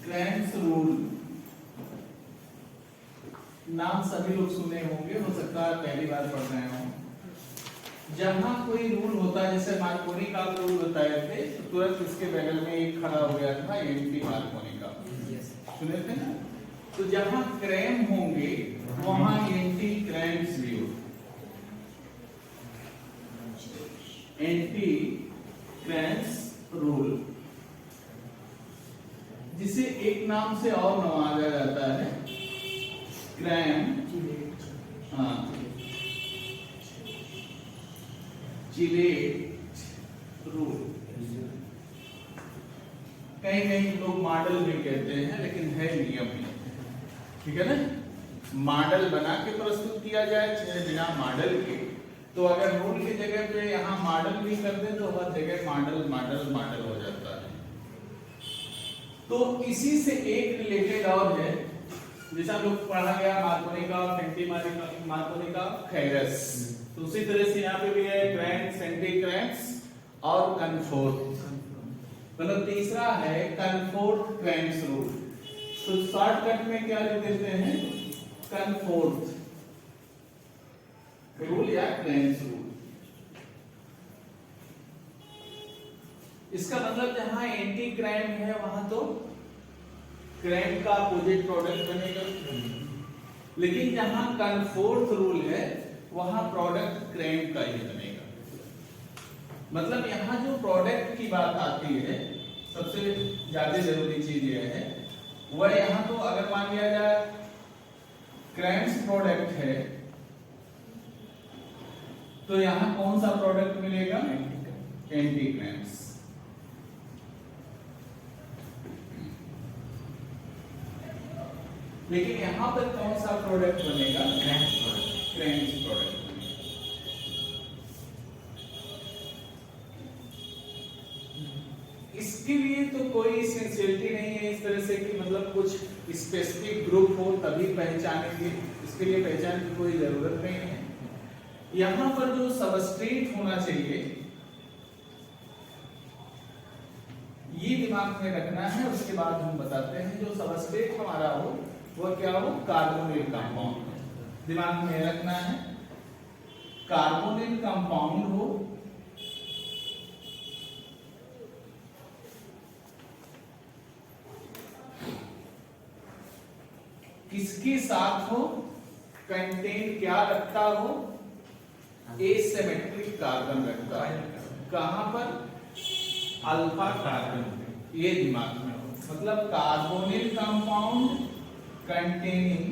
Cranes rule नाम सभी लोग सुने होंगे, हो सकता है पहली बार पढ़ रहे हो। जहां कोई रूल होता है, जैसे मार्कोनी का रूल बताए थे, तो तुरंत इसके बगल में एक खड़ा हो गया था एंटी मार्कोनी का, सुने थे ना। तो जहां क्रैम होंगे वहां एंटी क्रैम्स भी हो, एंटी क्रैम्स रूल, जिसे एक नाम से और नवाजा जाता है क्रैम चिलेट रूल। कहीं कहीं लोग मॉडल भी कहते हैं, लेकिन है नियम ही, ठीक है ना। मॉडल बना के प्रस्तुत किया जाए चाहे बिना मॉडल के, तो अगर रूल की जगह पे यहाँ मॉडल भी कर दे तो हर जगह मॉडल मॉडल मॉडल हो जाता है। तो इसी से एक रिलेटेड और है, जैसा हम लोग पढ़ा गया मार्कोनी का, एंटी मार्कोनी का, खैरस, तो उसी तरह से यहाँ पे भी है क्रैम्स, एंटी क्रैम्स और कन्फोर्ट। मतलब तीसरा है कन्फोर्ट क्रैम्स रूल। तो शॉर्टकट में क्या लिख देते हैं, कन्फोर्ट रूल या क्रैम्स रूल। इसका मतलब जहां एंटी क्रैम है वहां तो क्रैम का अपोजिट प्रोडक्ट बनेगा, लेकिन जहां कन्फोर्ट रूल है वहां प्रोडक्ट क्रैम का ही बनेगा। मतलब यहां जो प्रोडक्ट की बात आती है, सबसे ज्यादा जरूरी चीज यह है, वह यहां तो अगर मान लिया जाए क्रैम्स प्रोडक्ट है, तो यहां कौन सा प्रोडक्ट मिलेगा, एंटी क्रैम्स। लेकिन यहां पर कौन सा प्रोडक्ट बनेगा, क्रैम्स प्रोडक्ट। इसके लिए तो कोई एसेंशियलिटी नहीं है इस तरह से कि मतलब कुछ स्पेसिफिक ग्रुप हो तभी पहचानेंगे, इसके लिए पहचान की कोई जरूरत नहीं है। यहां पर जो सबस्ट्रेट होना चाहिए ये दिमाग में रखना है, उसके बाद हम बताते हैं। जो सबस्ट्रेट हमारा हो वह क्या हो, कार्बोनिल कंपाउंड, दिमाग में रखना है। कार्बोनिल कंपाउंड हो, किसके साथ हो, कंटेन क्या रखता हो, एसिमेट्रिक कार्बन रखता है। कहां पर, अल्फा कार्बन, ये दिमाग में हो। मतलब carbonyl compound containing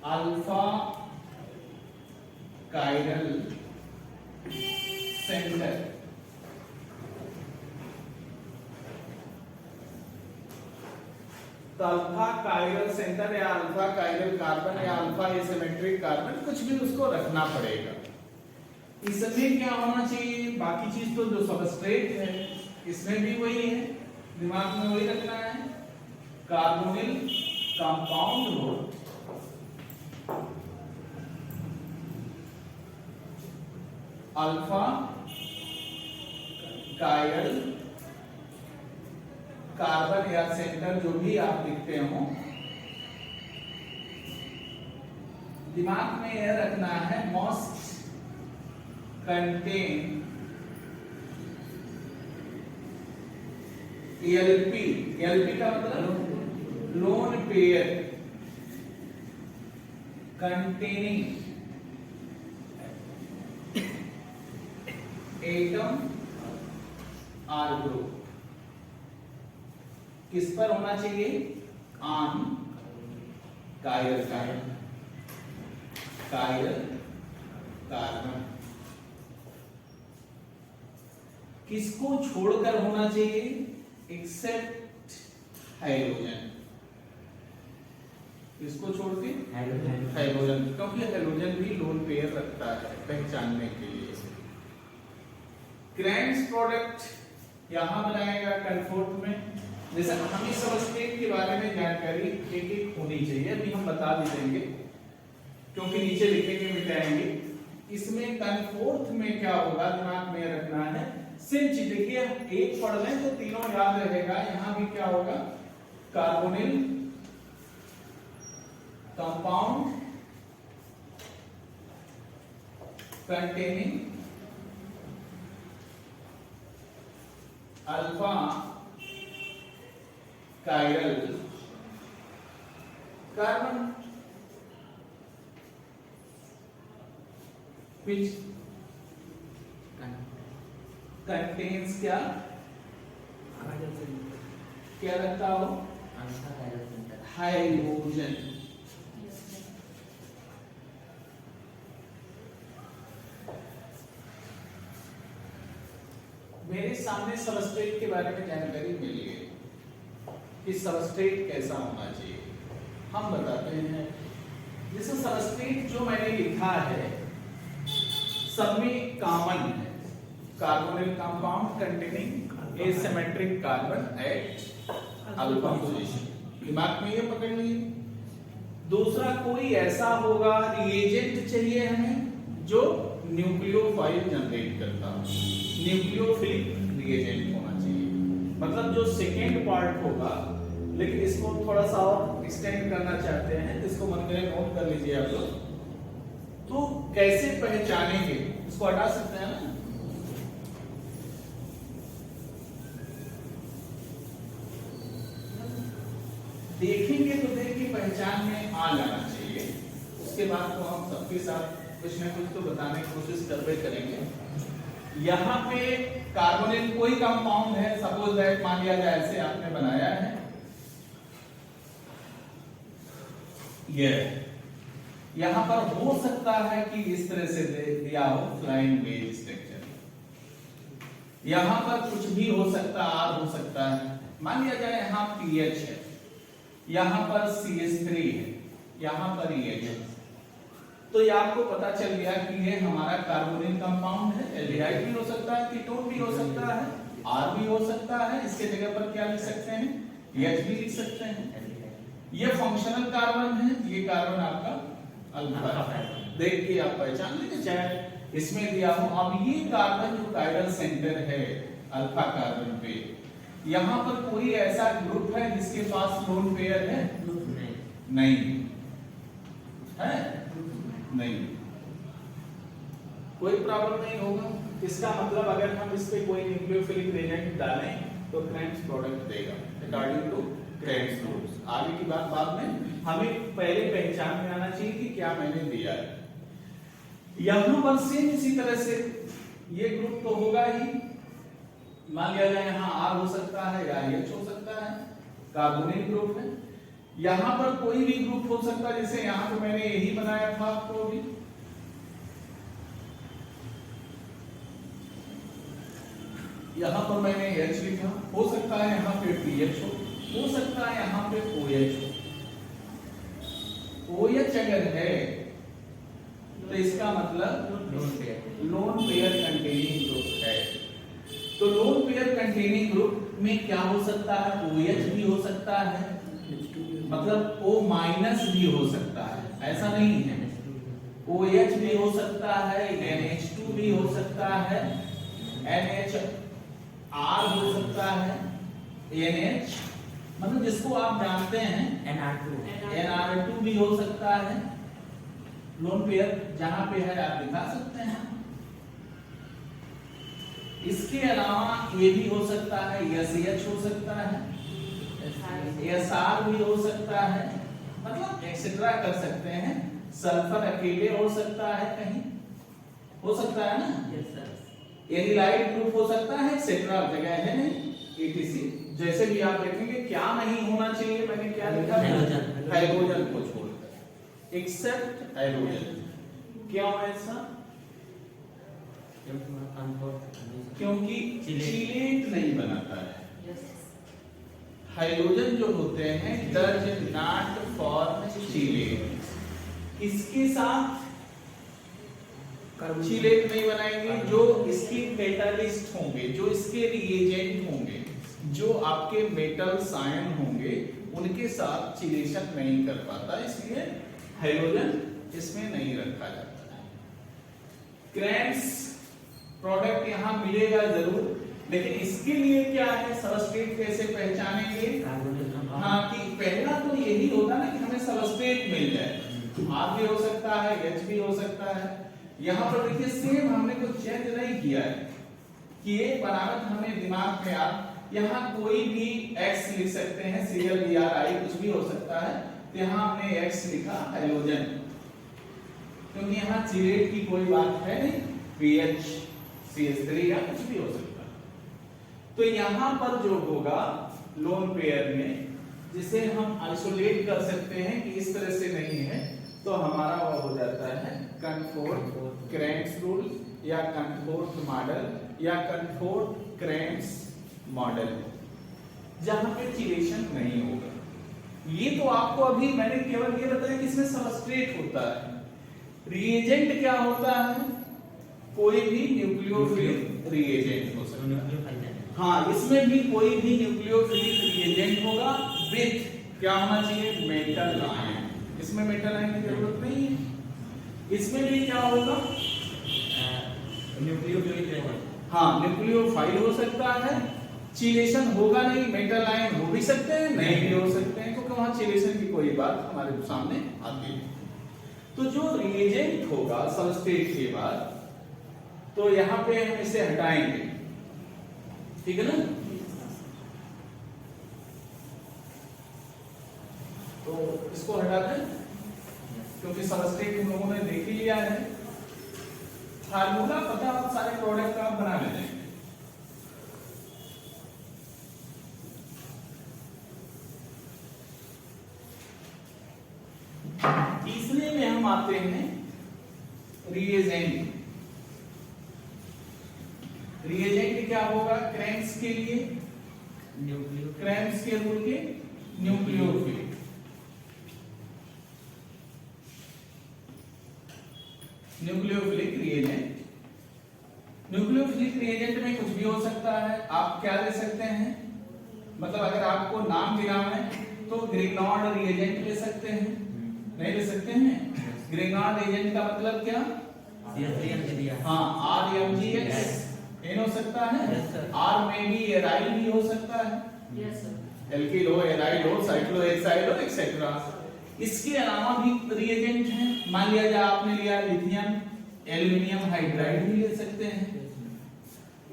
alpha chiral centre. तो अल्फा कायरल सेंटर या अल्फा कायरल कार्बन या अल्फा एसिमेट्रिक कार्बन, कुछ भी उसको रखना पड़ेगा। इसमें क्या होना चाहिए, बाकी चीज तो जो सबस्ट्रेट है इसमें भी वही है, दिमाग में वही रखना है। कार्बोनिल कंपाउंड हो, अल्फा कायरल कार्बन या सेंटर, जो भी आप लिखते हो, दिमाग में यह रखना है मोस्ट कंटेन एलपी। एलपी का मतलब lone pair containing atom or group. किस पर होना चाहिए, on chiral carbon, chiral carbon. किसको छोड़कर होना चाहिए, एक्सेप्ट हाइड्रोजन। किसको छोड़ के, हाइड्रोजन, क्योंकि हाइड्रोजन भी लोन पेयर रखता है पहचानने के लिए। क्रैम्स प्रोडक्ट यहां बनाएगा कन्फोर्ट में। जैसे हम इस सबस्ट्रेट के बारे में जान जानकारी एक एक होनी चाहिए, अभी हम बता भी देंगे क्योंकि नीचे लिखेंगे मिटाएंगे। इसमें कन्फोर्थ में क्या होगा दिमाग में रखना है, सेम चीज देखिए एक पढ़ लें तो तीनों याद रहेगा। यहां भी क्या होगा, carbonyl compound containing alpha chiral carbon which contains क्या क्या रखता हो, हाइड्रोजन। मेरे सामने सबस्ट्रेट के बारे में जानकारी मिल गई कि सबस्ट्रेट कैसा होना चाहिए, हम बताते हैं। जैसे सबस्ट्रेट जो मैंने लिखा है सब में कॉमन है, carbonyl compound containing asymmetric carbon at alpha position, दिमाग में ये पकड़ लीजिए। दूसरा कोई ऐसा होगा रिएजेंट चाहिए हमें जो न्यूक्लियोफाइल जनरेट करता हो, न्यूक्लियोफिलिक रिएजेंट होना चाहिए। मतलब जो सेकेंड पार्ट होगा, लेकिन इसको थोड़ा सा और एक्सटेंड करना चाहते हैं तो इसको मन में नोट कर लीजिए आप लोग। तो कैसे पहचानेंगे, इसको हटा सकते हैं ना, देखेंगे तो देख के पहचान में आ जाना चाहिए। उसके बाद तो हम सबके साथ कुछ ना कुछ तो बताने की कोशिश करते करेंगे। यहाँ पे कार्बोनिल कोई कंपाउंड है, सपोज दैट मान लिया जाए ऐसे आपने बनाया है ये, यहां पर हो सकता है कि इस तरह से दिया हो फ्लाइंग वेज स्ट्रक्चर। यहां पर कुछ भी हो सकता, आर हो सकता है। मान लिया जाए यहां पीएच है, यहां पर CH3 है, यहां पर EH है, तो ये आपको पता चल गया कि ये हमारा कार्बोनिल कंपाउंड है। एल्डिहाइड भी हो सकता है, कीटोन भी हो सकता है, आर भी हो सकता है। इसके जगह पर क्या लिख सकते हैं, एच भी लिख सकते हैं। ये फंक्शनल कार्बन है, ये कार्बन आपका अल्फा है, देख के आप पहचान लीजिए। चाहे इसमें दिया हो, अब ये कार्बन जो कायरल सेंटर है अल्फा कार्बन पे, यहां पर कोई ऐसा ग्रुप है जिसके पास लोन पेयर है? नहीं है, नहीं, कोई प्रॉब्लम नहीं होगा। इसका मतलब अगर हम इस पे कोई न्यूक्लियोफिलिक रिएजेंट डालें तो क्रेब्स प्रोडक्ट देगा अकॉर्डिंग टू क्रेब्स रूल्स। आगे की बात बाद में, हमें पहले पहचान में आना चाहिए कि क्या मैंने दिया है। यहां पर सेम इसी तरह से ये ग्रुप तो होगा ही, मान लिया जाए यहां आर हो सकता है या एच हो सकता है, कार्बोनिल ग्रुप है। यहां पर कोई भी ग्रुप हो सकता है, जैसे यहां पे मैंने यही बनाया था आपको अभी, यहां पर मैंने H लिखा, हो सकता है यहां पे PH हो सकता है यहां पे OH हो। OH अगर है तो इसका मतलब लोन पेयर कंटेनिंग ग्रुप है। तो लोन पेयर कंटेनिंग ग्रुप में क्या हो सकता है, OH भी हो सकता है, मतलब O माइनस भी हो सकता है, ऐसा नहीं है। OH भी हो सकता है, NH2 भी हो सकता है, NHR हो सकता है, NH मतलब जिसको आप जानते हैं NR2 भी हो सकता है। लोन पेयर जहां पे है आप दिखा सकते हैं। इसके अलावा ये भी हो सकता है, SH हो सकता है, SR भी हो सकता है, मतलब एक्सेट्रा कर सकते हैं। सल्फर अकेले हो सकता है, कहीं हो सकता है ना, एनिलाइड ग्रुप हो सकता है, एक्सेट्रा जगह है नहीं, etc। जैसे भी आप देखेंगे क्या नहीं होना चाहिए, मैंने क्या लिखा, हाइड्रोजन को छोड़कर, एक्सेप्ट हाइड्रोजन। क्यों ऐसा, क्योंकि चीलेट नहीं बनाता है। हाइड्रोजन जो होते हैं डज नॉट फॉर्म चीलेट, इसके साथ चीलेट नहीं बनाएंगे। जो इसके कैटालिस्ट होंगे, जो इसके रिएजेंट होंगे, जो आपके मेटल आयन होंगे, उनके साथ चिलेशन नहीं कर पाता, इसलिए हैलोजन इसमें नहीं रखा जाता है। क्रेन्स प्रोडक्ट यहाँ मिलेगा जरूर, लेकिन इसके लिए क्या है, सबस्ट्रेट कैसे पहचानेंगे? हाँ, कि पहला तो यही होता ना कि हमें सबस्ट्रेट मिल जाए, R भी हो सकता है, H भी हो सकता है। यहाँ पर देखिए सेम हमने कुछ चेंज नहीं किया है कि एक बनावट हमें दिमाग में यहाँ कोई भी X लिख सकते हैं, ClBr कुछ भी हो सकता है, तो यहाँ हमने X लिखा हैलोजन, क्योंकि यहाँ चिलेट की कोई बात है नहीं, PH CH3 या कुछ भी हो सकता है। तो यहाँ पर जो होगा लोन पेयर में, जिसे हम आइसोलेट कर सकते हैं कि इस तरह से नहीं है, तो हमारा वह हो जाता है कन्फोर्ड क्रेन्स रूल या कन्फोर्ड मॉडल या कन्फोर्ड क्रेन्स मॉडल, जहां पे चिलेशन नहीं होगा। ये तो आपको अभी मैंने केवल ये बताया कि इसमें सबस्ट्रेट होता है। रिएजेंट क्या होता है? कोई भी न्यूक्लियोफिलिक रिएजेंट हो सकता है। हाँ, इसमें भी कोई भी न्यूक्लियोफिलिक रिएजेंट होगा विथ क्या होना चाहिए? Metal ion. इसमें मेटल आयन की जरूरत नहीं है। इसमें भी क्या होगा? न्यूक्लियोफिलिक, हाँ, न्यूक्लियोफाइल हो सकता है। चिलेशन होगा नहीं, मेटल आयन हो भी सकते हैं, नहीं भी हो सकते हैं, क्योंकि वहां चिलेशन की कोई बात हमारे सामने आती है। तो जो रिएजेंट होगा सबस्ट्रेट के बाद, तो यहां पे हम इसे हटाएंगे, ठीक है ना? तो इसको हटा दें, क्योंकि सबस्ट्रेट हम लोगों ने देख ही लिया है। फार्मूला पता, आप सारे प्रोडक्ट आप बना लेंगे। तीसरे में हम आते हैं रिएजेंट। रिएजेंट क्या होगा? क्रेन्स के लिए क्रेन्स के रूल के nucleophilic. Nucleophilic reagent. Nucleophilic reagent में कुछ भी हो सकता है। आप क्या ले सकते हैं? मतलब अगर आपको नाम गिनाना है तो ग्रिग्नॉर्ड रिएजेंट ले सकते हैं, नहीं ले सकते हैं? ग्रिग्नॉर्ड रिएजेंट का मतलब क्या? हाँ, RMgX एन हो सकता है। R में भी एराइल भी हो सकता है, एल्किल हो, एराइल हो, साइक्लोहेक्साइल हो, एक्सेट्रा। इसके अलावा भी रिएजेंट हैं। मान लिया जाए आपने लिया लिथियम एल्युमिनियम हाइड्राइड भी ले सकते हैं।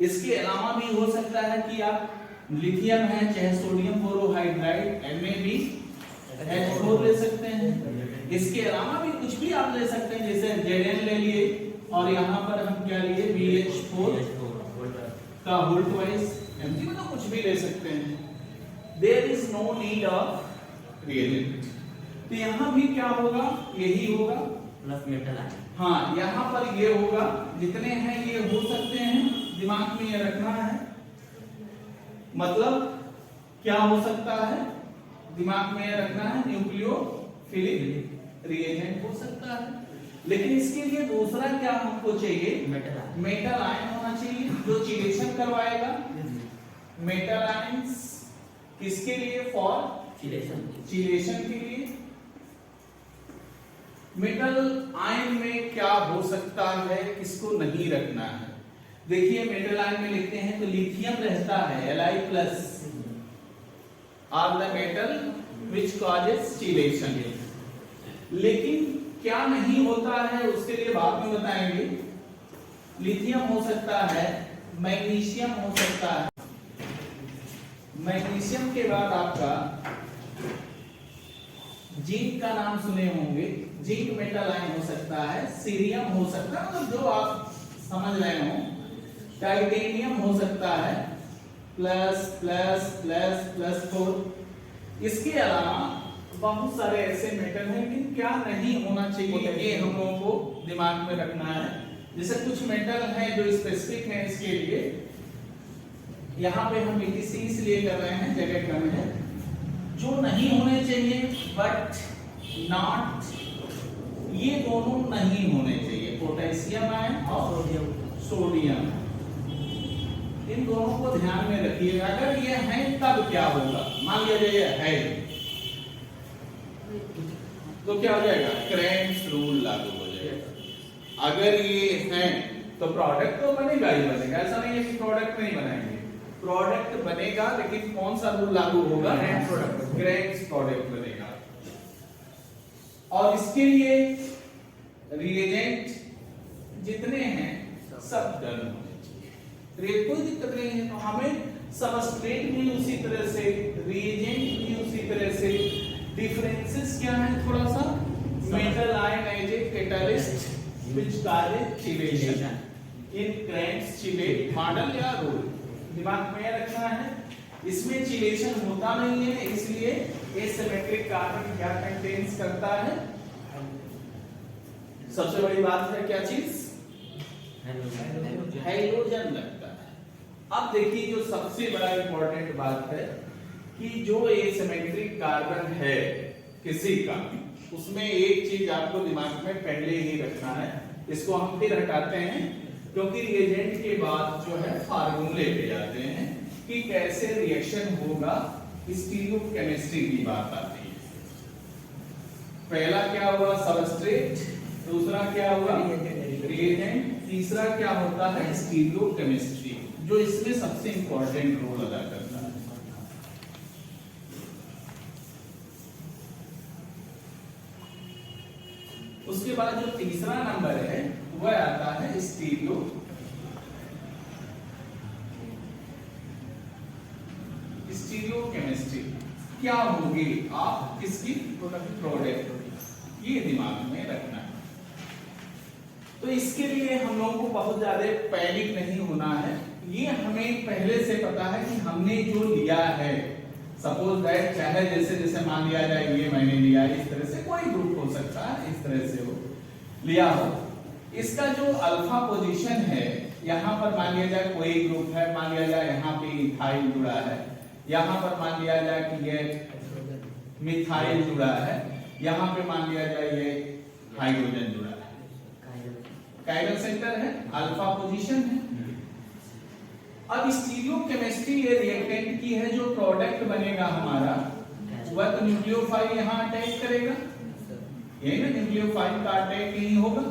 इसके अलावा भी हो सकता है कि आप लिथियम है चाहे सोडियम बोरोहाइड्राइड MnBH4 ले सकते हैं। इसके अलावा भी कुछ भी आप ले सकते हैं, जैसे Zn ले लिए और यहाँ पर हम क्या लिए BH4 का होल्ट वाइज Mg, मतलब कुछ भी ले सकते हैं। There is no need of reagent. तो यहाँ भी क्या होगा? यही होगा प्लस मेटल आयन। हाँ, यहाँ पर ये होगा, जितने हैं ये हो सकते हैं, दिमाग में ये रखना है। मतलब क्या हो सकता है? दिमाग में ये रखना है, न्यूक्लियोफिलिक रिएजेंट हो सकता है। लेकिन इसके लिए दूसरा क्या हमको चाहिए? मेटल आयन होना चाहिए जो चिलेशन करवाएगा। मेटल आयंस किसके लिए? फॉर चिलेशन के लिए। मेटल आयन में क्या हो सकता है, किसको नहीं रखना है? देखिए मेटल आयन में लिखते हैं तो लिथियम रहता है Li+ are the metal which causes chelation. लेकिन क्या नहीं होता है उसके लिए बाद में बताएंगे। लिथियम हो सकता है, मैग्नीशियम हो सकता है। मैग्नीशियम के बाद आपका जिंक का नाम सुने होंगे, जिंक मेटल आयन हो सकता है। सीरियम हो सकता है, मतलब जो आप समझ रहे हो। टाइटेनियम हो सकता है ++++4। इसके अलावा बहुत सारे ऐसे मेटल हैं, लेकिन क्या नहीं होना चाहिए ये हम लोगों को दिमाग में रखना है। जैसे कुछ मेटल हैं जो स्पेसिफिक हैं इसके लिए, यहाँ पे हम ETC इसलिए कर रहे हैं, जगह कम है। जो नहीं होने चाहिए बट नॉट, ये दोनों नहीं होने चाहिए, पोटेशियम आयन और सोडियम। इन दोनों को ध्यान में रखिएगा। अगर ये है तब क्या होगा? मान लिया जाए ये है तो क्या हो जाएगा, क्रेम्स रूल लागू हो जाएगा। अगर ये है तो प्रोडक्ट तो बनेगा ही बनेगा, ऐसा नहीं है कि प्रोडक्ट नहीं बनाएंगे, प्रोडक्ट बनेगा, लेकिन कौन सा रूल लागू होगा, क्रेम्स प्रोडक्ट बनेगा। और इसके लिए रिएजेंट जितने हैं सब डन होने चाहिए, कोई दिक्कत नहीं है। तो हमें सबस्ट्रेट भी उसी तरह से, रिएजेंट भी उसी तरह से, डिफरेंसेस क्या है थोड़ा सा, metal ion as a catalyst which causes chylation in Cram's chelate model या रूल, दिमाग में रखना है। इसमें चिलेशन होता नहीं है, इसलिए एसिमेट्रिक कार्बन क्या कंटेन्स करता है, सबसे बड़ी बात है क्या चीज, हाइड्रोजन लगता है। अब देखिए जो सबसे बड़ा इंपॉर्टेंट बात है कि जो एसिमेट्रिक कार्बन है किसी का, उसमें एक चीज आपको दिमाग में पहले ही रखना है, इसको हम फिर हटाते हैं क्योंकि रिएजेंट के बाद जो है फार्मूले पे जाते हैं कि कैसे रिएक्शन होगा, स्टीरियोकेमिस्ट्री की बात आती है। पहला क्या हुआ, सबस्ट्रेट, दूसरा क्या हुआ, रिएजेंट, तीसरा क्या होता है, स्टीरियोकेमिस्ट्री, जो इसमें सबसे इंपॉर्टेंट रोल अदा करता है। उसके बाद जो तीसरा नंबर है वह आता है स्टीरियोकेमिस्ट्री। क्या होगी, आप किसकी, प्रोडक्ट, ये दिमाग में रखना है। तो इसके लिए हम लोगों को बहुत ज्यादा पैनिक नहीं होना है, ये हमें पहले से पता है कि हमने जो लिया है, सपोज दैट चाहे जैसे जैसे मान लिया जाए ये मैंने लिया, इस तरह से कोई ग्रुप हो सकता है, इस तरह से हो लिया हो, इसका जो अल्फा पोजीशन है, यहाँ पर मान लिया जाए कोई ग्रुप है, मान लिया जाए यहाँ पे इथाइल जुड़ा है, यहाँ पर मान लिया जाए कि ये मिथाइल जुड़ा है, यहाँ पे मान लिया जाए ये हाइड्रोजन जुड़ा है, कायरल सेंटर है, अल्फा पोजीशन है। अब स्टीरियोकेमिस्ट्री ये रिएक्टेंट की है, जो प्रोडक्ट बनेगा हमारा वह तो न्यूक्लियोफाइल यहाँ अटैच करेगा, ये ना न्यूक्लियोफाइल का अटैक यही होगा।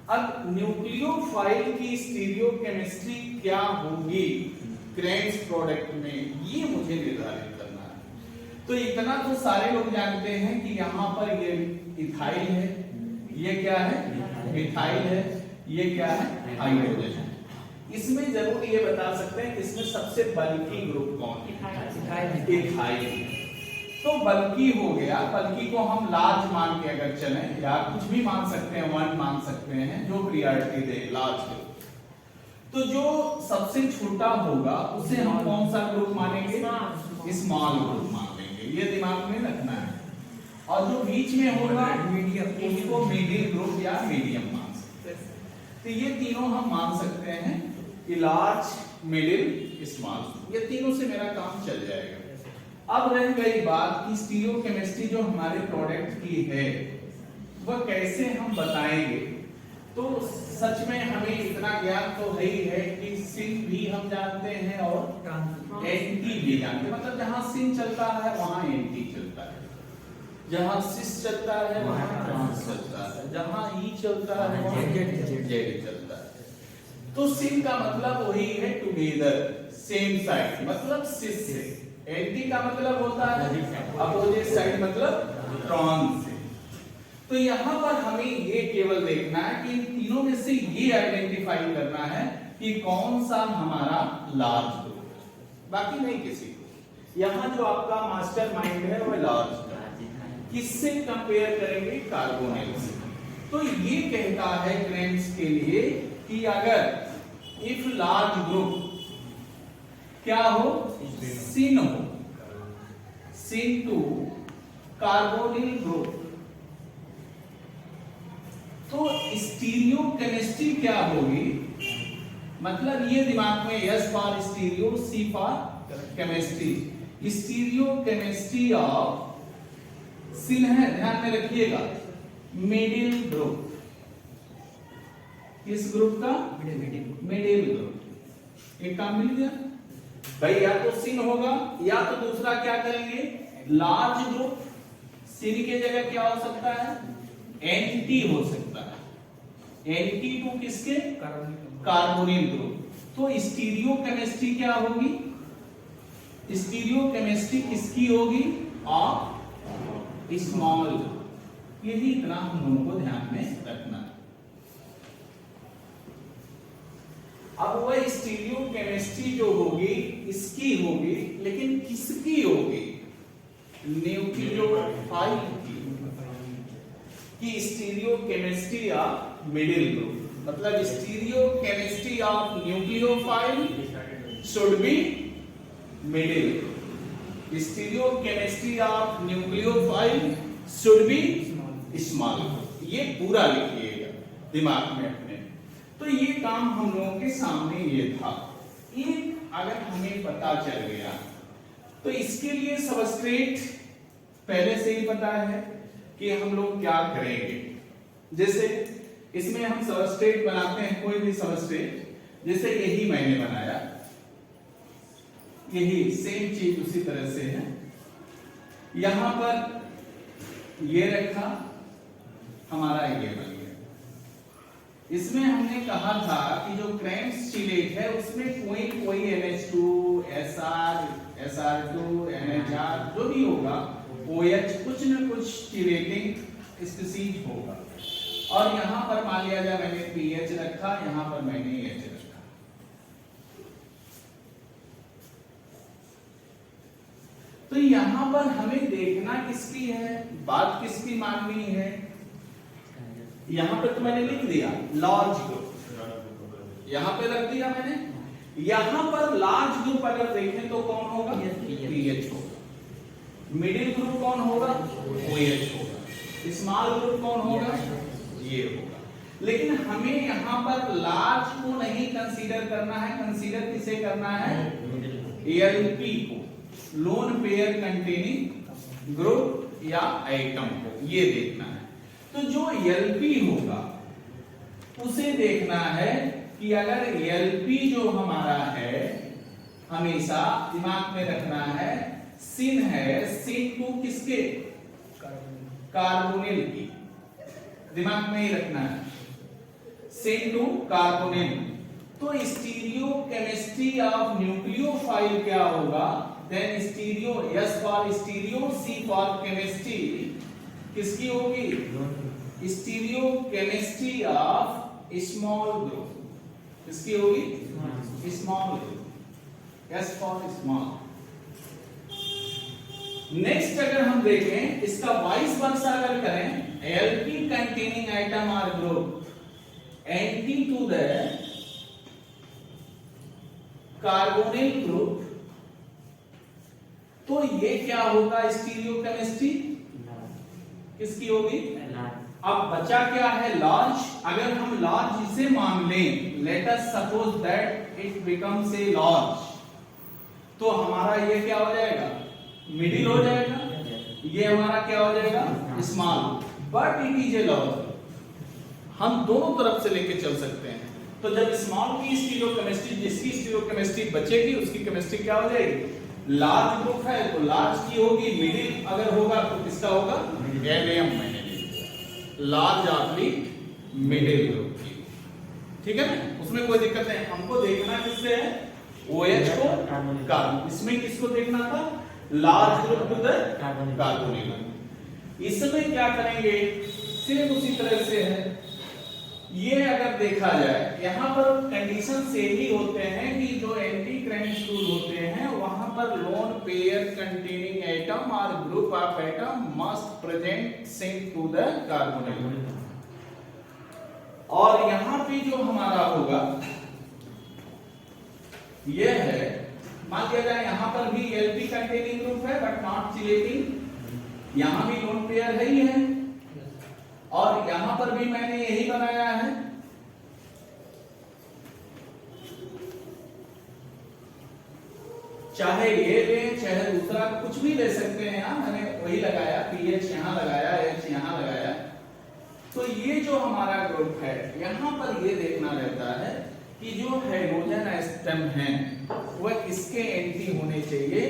अब न्यूक्लियोफाइल की स्टीरियोकेमिस्ट्री क्या होगी क्रेम्स प्रोडक्ट में, ये मुझे निर्धारित करना है। तो इतना तो सारे लोग जानते हैं कि यहाँ पर ये इथाइल है, ये क्या है, मिथाइल है, ये क्या है, हाइड्रोजन है। इसमें जरूर ये बता सकते हैं कि इसमें सबसे बल्की ग्रुप कौन है, इथाइल। तो बल्की हो गया, बल्की को हम लार्ज मान के अगर चलें, या कुछ भी मान सकते हैं, 1 मान सकते हैं, जो प्रियॉरिटी दे लार्ज को। तो जो सबसे छोटा होगा उसे हम कौन सा ग्रुप मानेंगे, स्मॉल ग्रुप मान लेंगे, ये दिमाग में रखना है। और जो बीच में होगा उसको मिडिल ग्रुप या मीडियम मान सकते हैं। तो ये तीनों हम मान सकते हैं, लार्ज, मिडिल, स्मॉल, ये तीनों से मेरा काम चल जाएगा। अब रह गई बात कि स्टीरियोकेमिस्ट्री जो हमारे प्रोडक्ट की है वह कैसे हम बताएंगे। तो सच में हमें इतना ज्ञान तो है ही है कि सिन भी हम जानते हैं और एंटी भी जानते हैं, मतलब जहां सिन चलता है वहां एंटी चलता है, जहां सिस चलता है वहां ट्रांस चलता है, जहां ई चलता है वहां जेड चलता है। तो सिन का मतलब वही है टुगेदर, सेम साइड, मतलब सिस से। एंटी का मतलब होता है अपोजिट साइड, मतलब ट्रांस से। तो यहाँ पर हमें ये केवल देखना है कि इन तीनों में से ये आइडेंटिफाई करना है कि कौन सा हमारा लार्ज ग्रुप है, बाकी नहीं किसी को। यहाँ जो आपका मास्टर माइंड है वह लार्ज है, किससे कंपेयर करेंगे, कार्बोनिल से। तो ये कहता है क्रेम्स के लिए कि अगर इफ लार्ज ग्रुप क्या हो, सिन हो, सिन टू कार्बोनिल ग्रुप, तो स्टीरियोकेमिस्ट्री क्या होगी, मतलब ये दिमाग में, S for stereo, C for chemistry, stereochemistry of syn है, ध्यान में रखिएगा, मिडिल ग्रुप, किस ग्रुप का, मिडिल ग्रुप। एक काम मिल गया भाई, या तो सिन होगा या तो दूसरा क्या करेंगे, लार्ज ग्रुप, सिन के जगह क्या हो सकता है, एंटी हो सकता है। एंटी टू किसके, कार्बोनिल ग्रुप। तो स्टीरियो केमिस्ट्री क्या होगी, स्टीरियो केमिस्ट्री किसकी होगी, ऑफ स्मॉल। यही इतना हम लोगों को ध्यान में रखना है। अब वह स्टीरियो केमिस्ट्री जो होगी इसकी होगी, लेकिन किसकी होगी, न्यूक्लियोफाइल की। कि stereo chemistry of middle group, मतलब stereo chemistry of nucleophile should be middle. Stereo chemistry of nucleophile should be small. ये पूरा लिखिएगा दिमाग में अपने। तो ये काम हम लोगों के सामने ये था। ये अगर हमें पता चल गया तो इसके लिए सबस्ट्रेट पहले से ही पता है कि हम लोग क्या करेंगे। जैसे इसमें हम सबस्ट्रेट बनाते हैं, कोई भी सबस्ट्रेट, जैसे यही मैंने बनाया, यही सेम चीज उसी तरह से है। यहां पर ये रखा, हमारा ये बन गया। इसमें हमने कहा था कि जो क्रेम्स चिलेट है उसमें कोई NH2, SR, SR2, NHR जो भी होगा, OH कुछ न कुछ चिलेटिंग स्पीशीज होगा। और यहां पर मान लिया जाए मैंने pH रखा, यहां पर मैंने H रखा। तो यहां पर हमें देखना किसकी है, बात किसकी माननी है। यहां पे तो मैंने लिख दिया लार्ज ग्रुप, यहां पे रख दिया मैंने। यहां पर लार्ज ग्रुप अगर देखें तो कौन होगा, पीएच होगा। मिडिल ग्रुप कौन होगा, OH होगा। स्मॉल ग्रुप कौन होगा, ये होगा। लेकिन हमें यहां पर लार्ज को नहीं कंसीडर करना है, कंसीडर किसे करना है, LP को, लोन पेयर कंटेनिंग ग्रुप या एटम को, ये देखना है। तो जो LP होगा उसे देखना है कि अगर LP जो हमारा है, हमेशा दिमाग में रखना है, सिन है, सिन टू किसके, कार्बोनिल की, दिमाग में ही रखना है, सिन टू कार्बोनिल। तो स्टीरियो केमिस्ट्री ऑफ न्यूक्लियोफाइल क्या होगा, then stereo, S for stereo, C for chemistry किसकी होगी, stereo chemistry of small group किसकी होगी, small group, S for small. Next अगर हम देखें इसका वाइस वर्सा अगर करें, LP containing atom or group anti to the carbonyl group, तो ये क्या होगा, स्टीरियो केमिस्ट्री किसकी होगी। अब बचा क्या है, लार्ज। अगर हम लार्ज इसे मान लें, let us suppose that it becomes a large, तो हमारा ये क्या हो जाएगा, मिडिल हो जाएगा, ये हमारा क्या हो जाएगा, small. But it is a large, हम दोनों तरफ से लेके चल सकते हैं। तो जब स्मॉल की स्टीरियो केमिस्ट्री, जिसकी स्टीरियो केमिस्ट्री बचेगी उसकी केमिस्ट्री क्या हो जाएगी, लार्ज ग्रुप है तो लार्ज की होगी, मिडिल अगर होगा तो किसका होगा, गैलियम मैंने लार्ज आपली मिडिल ग्रुप की, ठीक है ना, उसमें कोई दिक्कत नहीं। हमको देखना किससे है, OH को कार्बन, इसमें किसको देखना था, large group to the carbonyl. इसमें क्या करेंगे, सिर्फ उसी तरह से है। ये अगर देखा जाए यहां पर कंडीशन से ही होते हैं कि जो एंटी क्रेम्स टूल होते हैं वहां पर लोन पेयर कंटेनिंग एटम और group of atom must present syn to the carbonyl. और यहां पे जो हमारा होगा ये है, मान लिया जाए यहां पर भी LP कंटेनिंग ग्रुप है बट नॉट चिलेटिंग, यहां भी लोन पेयर है ही है, और यहां पर भी मैंने यही बनाया है। चाहे ये ले चाहे दूसरा कुछ भी ले सकते हैं, मैंने वही लगाया, pH यहां लगाया, H यहां लगाया। तो ये जो हमारा ग्रुप है यहां पर ये देखना रहता है कि जो हाइड्रोजन एटम है वह किसके एंटी होने चाहिए,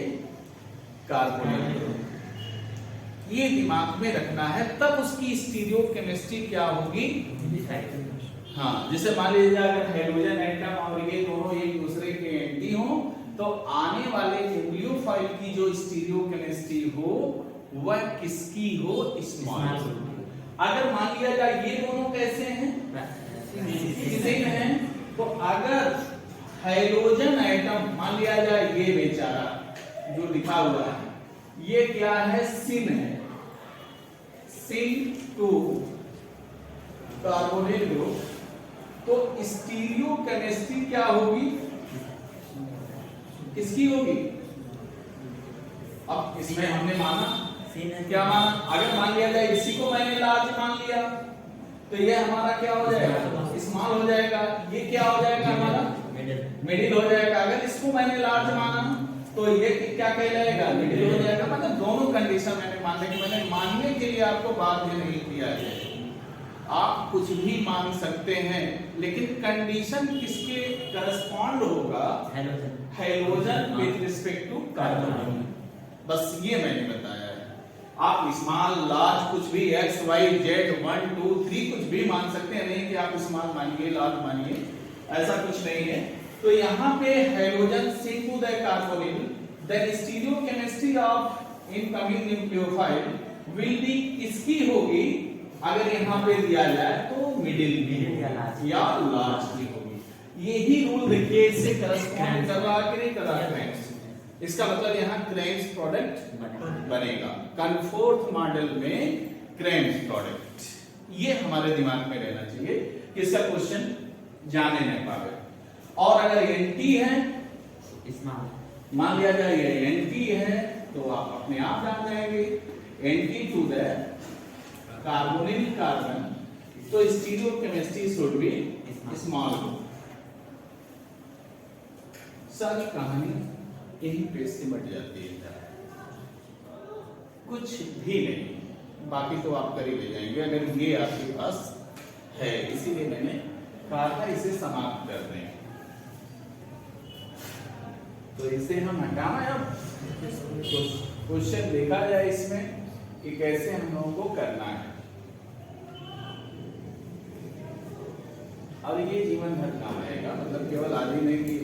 कार्बोनिल ग्रुप। ये दिमाग में रखना है, तब उसकी स्टीरियोकेमिस्ट्री क्या होगी। हाँ, जैसे मान लीजिए अगर हाइड्रोजन एटम और ये दोनों एक दूसरे के एंटी हो, तो आने वाले न्यूक्लियोफाइल की जो स्टीरियोकेमिस्ट्री हो वह किसकी हो, स्मॉल। अगर मान लिया जाए ये दोनों कैसे हैं, सेम हैं, तो अगर हाइड्रोजन एटम मान लिया जाए ये बेचारा जो लिखा हुआ है ये क्या है, सिन है, सिन 2 कार्बोनिल ग्रुप, तो स्टीरियोकेमिस्ट्री क्या होगी, किसकी होगी। अब इसमें हमने माना, क्या माना, अगर मान लिया जाए इसी को मैंने लार्ज मान लिया तो ये हमारा क्या हो जाएगा, स्मॉल हो जाएगा, ये क्या हो जाएगा हमारा मिडिल हो जाएगा। अगर इसको मैंने लार्ज माना तो ये क्या कहलाएगा, मिडिल हो जाएगा। मतलब दोनों कंडीशन मैंने मानने के लिए आपको बाध्य नहीं किया है, आप कुछ भी मान सकते हैं, लेकिन कंडीशन किसके करस्पॉन्ड होगा, hydrogen with respect to carbon. बस ये मैंने बताया है। आप स्मॉल लार्ज कुछ भी एक्स वाई जेड 1 2 3 कुछ भी मान सकते हैं, नहीं कि आप स्मॉल मानिए लार्ज मानिए, ऐसा कुछ नहीं है। तो यहाँ पे hydrogen syn to the carbonyl, the stereochemistry of incoming nucleophile will be किसकी होगी, अगर यहाँ पे दिया जाए तो मिडिल में या लार्ज की होगी। यही रूल देखिए इससे करस्पॉन्ड कर रहा है कि नहीं कर रहा है। इसका मतलब यहाँ क्रेम्स प्रोडक्ट बनेगा, कन्फोर्थ मॉडल में क्रेम्स प्रोडक्ट, ये हमारे दिमाग में रहना चाहिए कि इसका क्वेश्चन जाने नहीं पावे। और अगर एंटी है, मान लिया जाए ये एंटी है, तो आप अपने आप जान जाएंगे anti to the carbonyl carbon, तो स्टीरियोकेमिस्ट्री शुड बी स्मॉल। सारी कहानी यही पे सिमट जाती है, कुछ भी नहीं, बाकी तो आप कर ही ले जाएंगे अगर ये आपके पास है। इसीलिए मैंने कहा था इसे समाप्त कर दें, तो इसे हम हटाना है। अब क्वेश्चन देखा जाए इसमें कि कैसे हम लोगों को करना है, और ये जीवन भर काम आएगा। मतलब केवल आज ही नहीं कि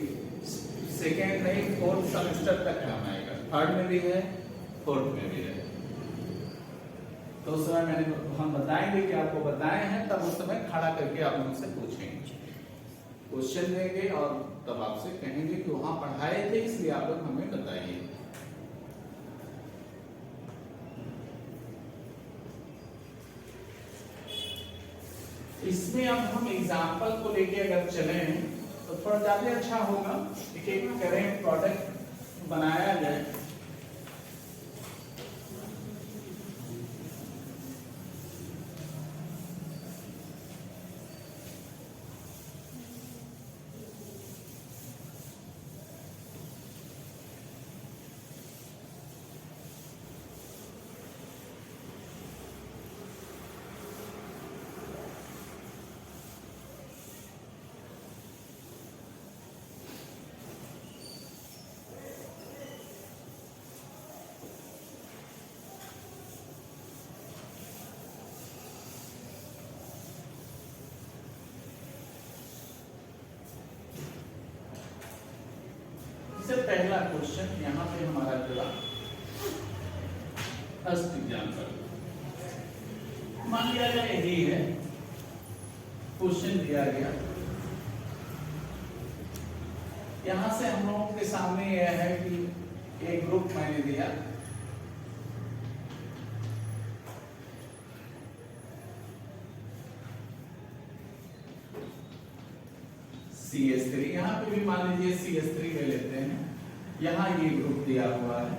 सेकेंड नहीं, 4th सेमेस्टर तक काम आएगा। 3rd में भी है, 4th में भी है। तो उस समय हम बताएंगे कि आपको बताए हैं, तब उस समय खड़ा करके आप मुझसे पूछेंगे, क्वेश्चन देंगे और तब आपसे कहेंगे कि वहां पढ़ाए थे इसलिए आप लोग हमें बताइए। इसमें अब हम एग्जाम्पल को लेके अगर चले तो थोड़ा ज्यादा अच्छा होगा। एक करेंट प्रोडक्ट बनाया जाए, इससे पहला क्वेश्चन यहाँ पे हमारा जुड़ा फर्स्ट एग्जाम्पल, मान लिया जाए यही है, क्वेश्चन दिया गया, यहां से हम लोगों के सामने यह है कि एक ग्रुप मैंने दिया, CH3, यहाँ पे भी मान लीजिए CH3 ले लेते हैं, यहाँ ये ग्रुप दिया हुआ है,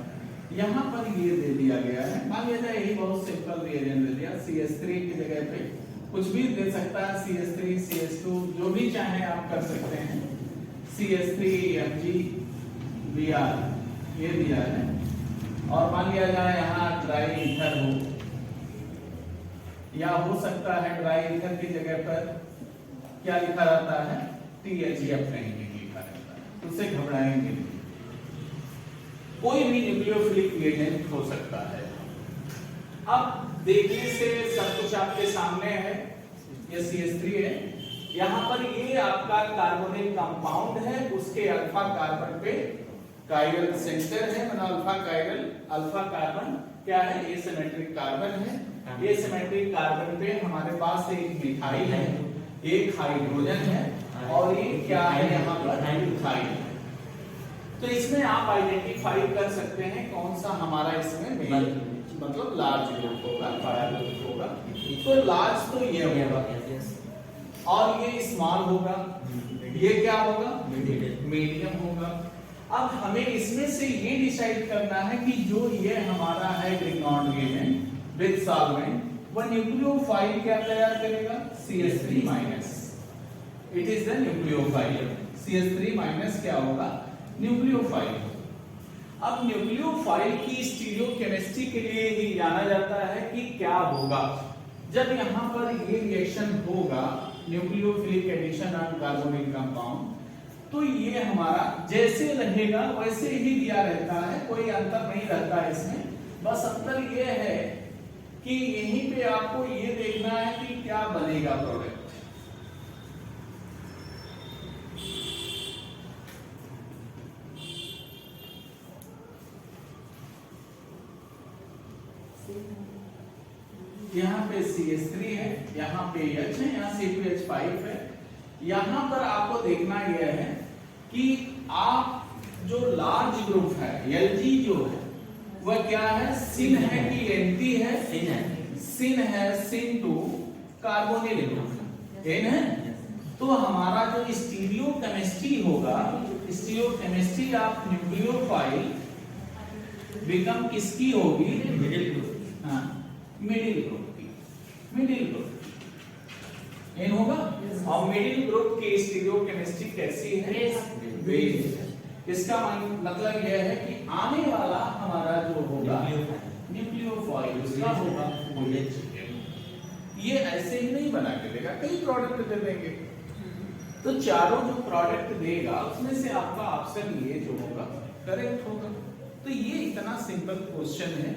यहाँ पर ये दे दिया गया है, मान लिया जाए यही बहुत सिंपल रिएजेंट दे दिया, CH3 की जगह पे कुछ भी दे सकता है, CH3 CH2 जो भी चाहे आप कर सकते हैं, CH3 FgBr ये दिया है, और मान लिया जाए यहाँ ड्राई ईथर हो, या हो सकता है ड्राई ईथर की जगह पर क्या लिखा रहता है, THF कहीं नहीं लिखा रहता है, उससे घबराएंगे नहीं, कोई भी न्यूक्लियोफिलिक रिएजेंट हो सकता है। अब देखने से सब कुछ आपके सामने है, ये CH3 है, यहाँ पर ये आपका कार्बोनिल कंपाउंड है, उसके अल्फा कार्बन पे कायरल सेंटर है, मतलब अल्फा कायरल, अल्फा कार्बन क्या है, एसिमेट्रिक कार्बन है। एसिमेट्रिक कार्बन पे हमारे पास एक मिथाइल है, एक हाइड्रोजन है, और ये क्या है यहाँ पर मिथाइल। तो इसमें आप आइडेंटिफाई कर सकते हैं कौन सा हमारा इसमें मेल मतलब लार्ज ग्रुप होगा, बड़ा ग्रुप होगा। तो लार्ज तो ये होगा और ये स्मॉल होगा, ये क्या होगा, मीडियम होगा। अब हमें इसमें से ये डिसाइड करना है कि जो ये हमारा है ग्रिगॉन एलिमेंट विद सॉल्वेंट, वह न्यूक्लियोफाइल क्या तैयार करेगा, CH3 minus. It is the nucleophile. CH3 minus क्या होगा, न्यूक्लियोफाइल। अब न्यूक्लियोफाइल की स्टीरियोकेमिस्ट्री के लिए ही जाना जाता है कि क्या होगा जब यहाँ पर ये रिएक्शन होगा, nucleophilic addition on carbonyl compound, तो ये हमारा जैसे रहेगा वैसे ही दिया रहता है, कोई अंतर नहीं रहता है इसमें। बस अंतर ये है कि यहीं पे आपको ये देखना है कि क्या बनेगा प्रोडक्ट। यहाँ पे CH3 है, यहाँ पे H है, यहाँ C2H5 है। यहाँ पर आपको देखना यह है कि आप जो लार्ज ग्रुप है Lg जो है वह क्या है, सिन है कि एंटी है, सिन है, सिन टू कार्बोनिल ग्रुप एन है। तो हमारा जो स्टीरियोकेमिस्ट्री होगा, स्टीरियोकेमिस्ट्री ऑफ न्यूक्लियोफाइल बिकम किसकी होगी, मिडिल ग्रुप, हाँ मिडिल ग्रुप की, मिडिल ग्रुप एन होगा। और मिडिल ग्रुप की स्टीरियोकेमिस्ट्री कैसी है, बेस। इसका मतलब यह है कि आने वाला हमारा जो होगा न्यूक्लियोफाइल उसका होगा OH। ये ऐसे ही नहीं बना के देगा, कई प्रोडक्ट दे देंगे। तो चारों जो प्रोडक्ट देगा उसमें से आपका ऑप्शन ये जो होगा करेक्ट होगा। तो ये इतना सिंपल क्वेश्चन है।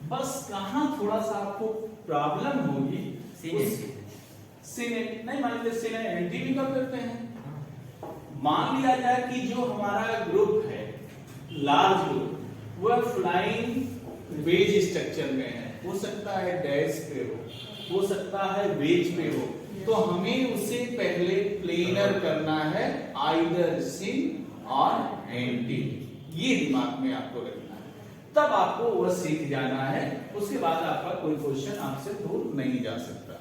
बस कहाँ थोड़ा सा आपको प्रॉब्लम होगी, सिनेट नहीं मान लीजिए, सिनेट एंटी भी कर देते हैं। मान लिया जाए कि जो हमारा ग्रुप है लार्ज ग्रुप, वह फ्लाइंग वेज स्ट्रक्चर में है, हो सकता है डैश पे हो सकता है वेज पे हो, तो हमें उसे पहले प्लेनर करना है, आइदर सिन और एंटी। ये दिमाग में आपको रखना है, तब आपको वह सीख जाना है। उसके बाद आपका कोई क्वेश्चन आपसे दूर नहीं जा सकता।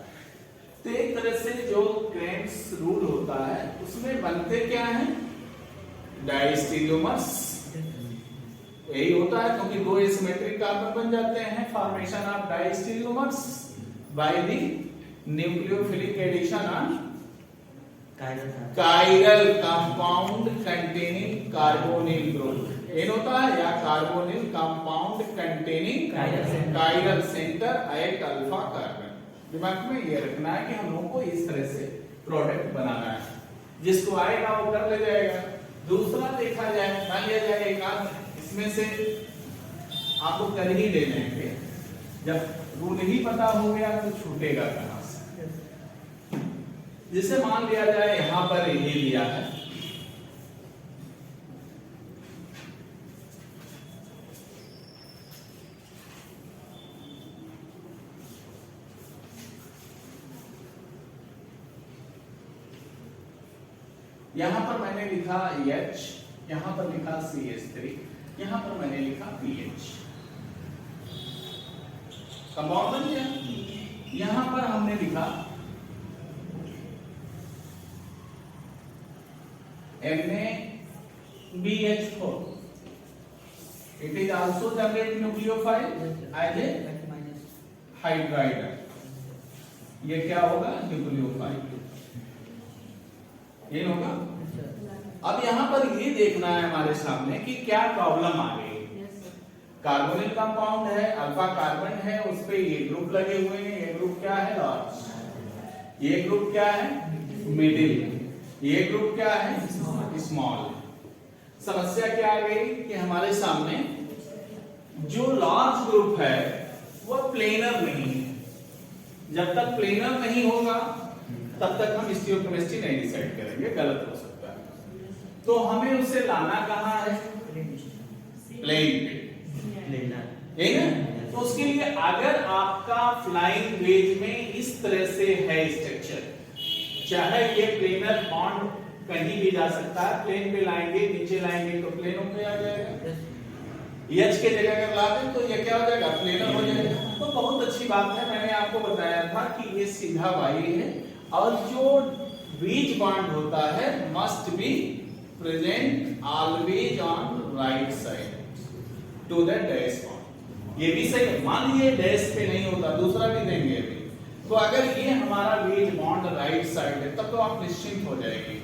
तो एक तरह से जो क्रेम्स रूल होता है उसमें बनते क्या है, डाइस्टीरियोमर्स, यही होता है क्योंकि दो एसिमेट्रिक कार्बन बन जाते हैं, formation of diastereomers by the nucleophilic addition on chiral compound containing carbonyl group एन होता है, या carbonyl compound containing chiral center at alpha carbon. दिमाग में ये रखना है कि हम लोगों को इस तरह से प्रोडक्ट बनाना है, जिसको आएगा वो कर ले जाएगा। दूसरा देखा जाए, मान लिया जाए एक आध इसमें से आपको कर ही ले लेंगे, जब रूल ही पता हो गया तो छूटेगा कहां से। जिसे मान लिया जाए यहां पर ये लिया है, यहां पर मैंने लिखा H, यहां पर लिखा CH3, यहां पर मैंने लिखा PH, कंपाउंड बन गया। यहां पर हमने लिखा NaBH4, it is also generate nucleophile as a hydride। ये क्या होगा, न्यूक्लियोफाइल ये होगा। अब यहां पर ये देखना है हमारे सामने कि क्या प्रॉब्लम आ गई। कार्बोनिल कंपाउंड है, अल्फा कार्बन है, उस पे ये ग्रुप लगे हुए हैं, ये ग्रुप क्या है, लार्ज, ये ग्रुप क्या है, मिडिल, ये ग्रुप क्या है, स्मॉल। समस्या क्या आ गई कि हमारे सामने जो लार्ज ग्रुप है वो प्लेनर नहीं है। जब तक प्लेनर नहीं होगा तब तक हम स्टीरियोकेमिस्ट्री नहीं डिसाइड करेंगे, गलत हो सकता है। तो हमें उसे लाना कहाँ है? प्लेन पे, ठीक है। तो उसके लिए अगर आपका फ्लाइंग वेज में इस तरह से है स्ट्रक्चर, चाहे ये प्लेनर बॉन्ड कहीं भी जा सकता है, प्लेन पे लाएंगे, नीचे लाएंगे तो प्लेनों पे आ जाएगा, एच के जगह अगर ला दें तो ये क्या हो जाएगा? प्लेनर हो जाएगा। तो बहुत अच्छी बात है, मैंने आपको बताया था कि ये सीधा वाई है और जो वेज बॉन्ड होता है must be present always on right side to the dash bond. ये भी सही है, मान लीजिए डैश पे नहीं होता, दूसरा भी देंगे अभी, तो अगर ये हमारा वेज बॉन्ड राइट साइड है तब तो आप निश्चिंत हो जाएंगे।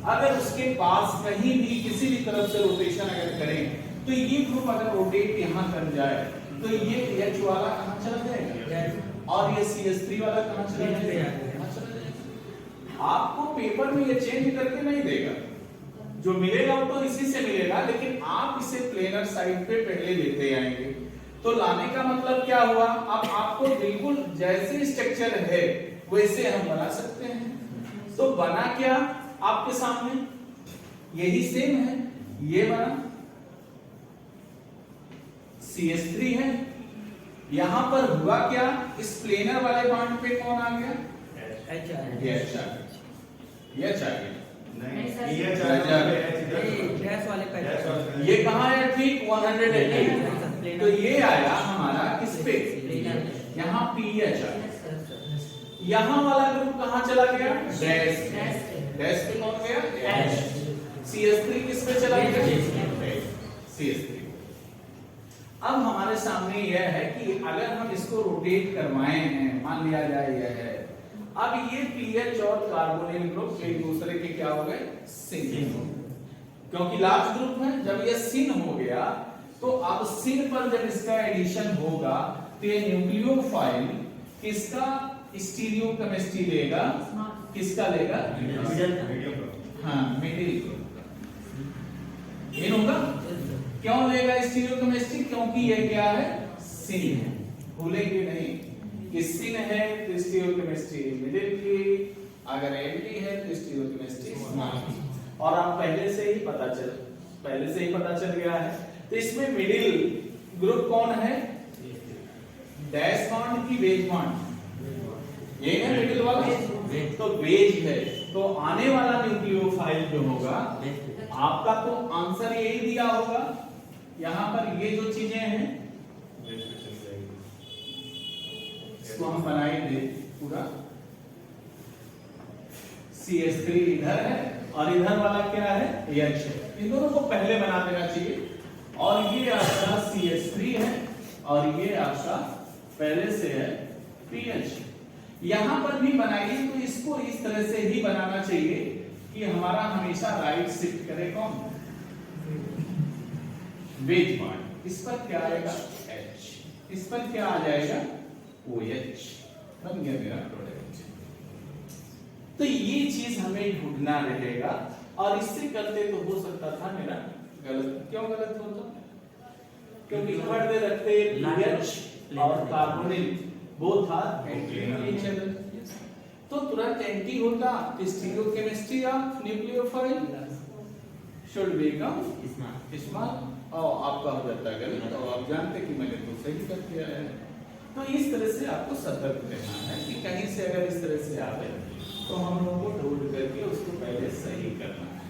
अगर उसके पास कहीं भी किसी भी तरफ से रोटेशन अगर करें तो ये ग्रुप अगर रोटेट यहाँ कर जाए तो ये H वाला कहाँ चला जाएगा और ये CH3 वाला कहाँ चला जाएगा? आपको पेपर में ये चेंज करके नहीं देगा, जो मिलेगा वो तो इसी से मिलेगा, लेकिन आप इसे प्लेनर साइड पे पहले लेते आएंगे। तो लाने का मतलब क्या हुआ? अब आपको बिल्कुल जैसे स्ट्रक्चर है वैसे हम बना सकते हैं। तो बना क्या आपके सामने? यही सेम है, ये बना CH3 है। यहां पर हुआ क्या? इस प्लेनर वाले बॉन्ड पे कौन आ गया? H आ गया। ये कहाँ है? ठीक 180। तो ये आया हमारा किस पे? यहाँ PH आ गया। यहाँ वाला ग्रुप कहाँ चला गया? डैश। डैश पे कौन गया? H। CH3 किस पे चला गया? CH3। अब हमारे सामने यह है कि अगर हम इसको रोटेट करवाए हैं, मान लिया जाए यह है, अब ये पीएच और कार्बोनिल ग्रुप एक दूसरे के क्या हो गए? सिन। क्योंकि लार्ज ग्रुप है, जब ये सिन हो गया तो अब सिन पर जब इसका एडिशन होगा तो ये न्यूक्लियोफाइल किसका स्टीरियोकेमिस्ट्री लेगा? किसका लेगा? हाँ, मिडिल ग्रुप का। इन होगा? क्यों लेगा स्टीरियोकेमिस्ट्री? क्योंकि ये क्या है? सिन है। भूलेंगे नहीं कि सिन है तो स्टीरियोकेमिस्ट्री मिडिल की, अगर एंटी है तो स्टीरियोकेमिस्ट्री स्मॉल की। और आप पहले से ही पता चल गया है। तो इसमें मिडिल ग्रुप कौन है? डैश बॉन्ड की वेज बॉन्ड? ये है मिडिल वाला, तो वेज है। तो आने वाला न्यूक्लियोफाइल जो होगा आपका, तो आंसर यही दिया होगा। यहां पर ये जो चीजें हैं इसको हम बनाएंगे पूरा। CH3 इधर है और इधर वाला क्या है? H है। इन दोनों को पहले बना देना चाहिए। और ये आपका CH3 है और ये आपका पहले से है PH। यहां पर भी बनाइए तो इसको इस तरह से ही बनाना चाहिए कि हमारा हमेशा राइट शिफ्ट करे कौन? Wedge bond. इस पर क्या आएगा? H। इस पर क्या आ जाएगा? OH। बन गया मेरा प्रोडक्ट। तो ये चीज हमें ढूंढना रहेगा और इससे करते तो हो सकता था मेरा गलत। क्यों गलत होता? क्योंकि इधर दे रखते H और carbonyl both are anti each other, तो तुरंत एंटी होता। Stereochemistry of nucleophile should become small और आपका हो जाता है गलत। और आप जानते कि मैंने तो सही कर दिया है। तो इस तरह से आपको सतर्क रहना है कि कहीं से अगर इस तरह से आवे तो हम लोगों को ढूंढ करके उसको पहले सही करना है।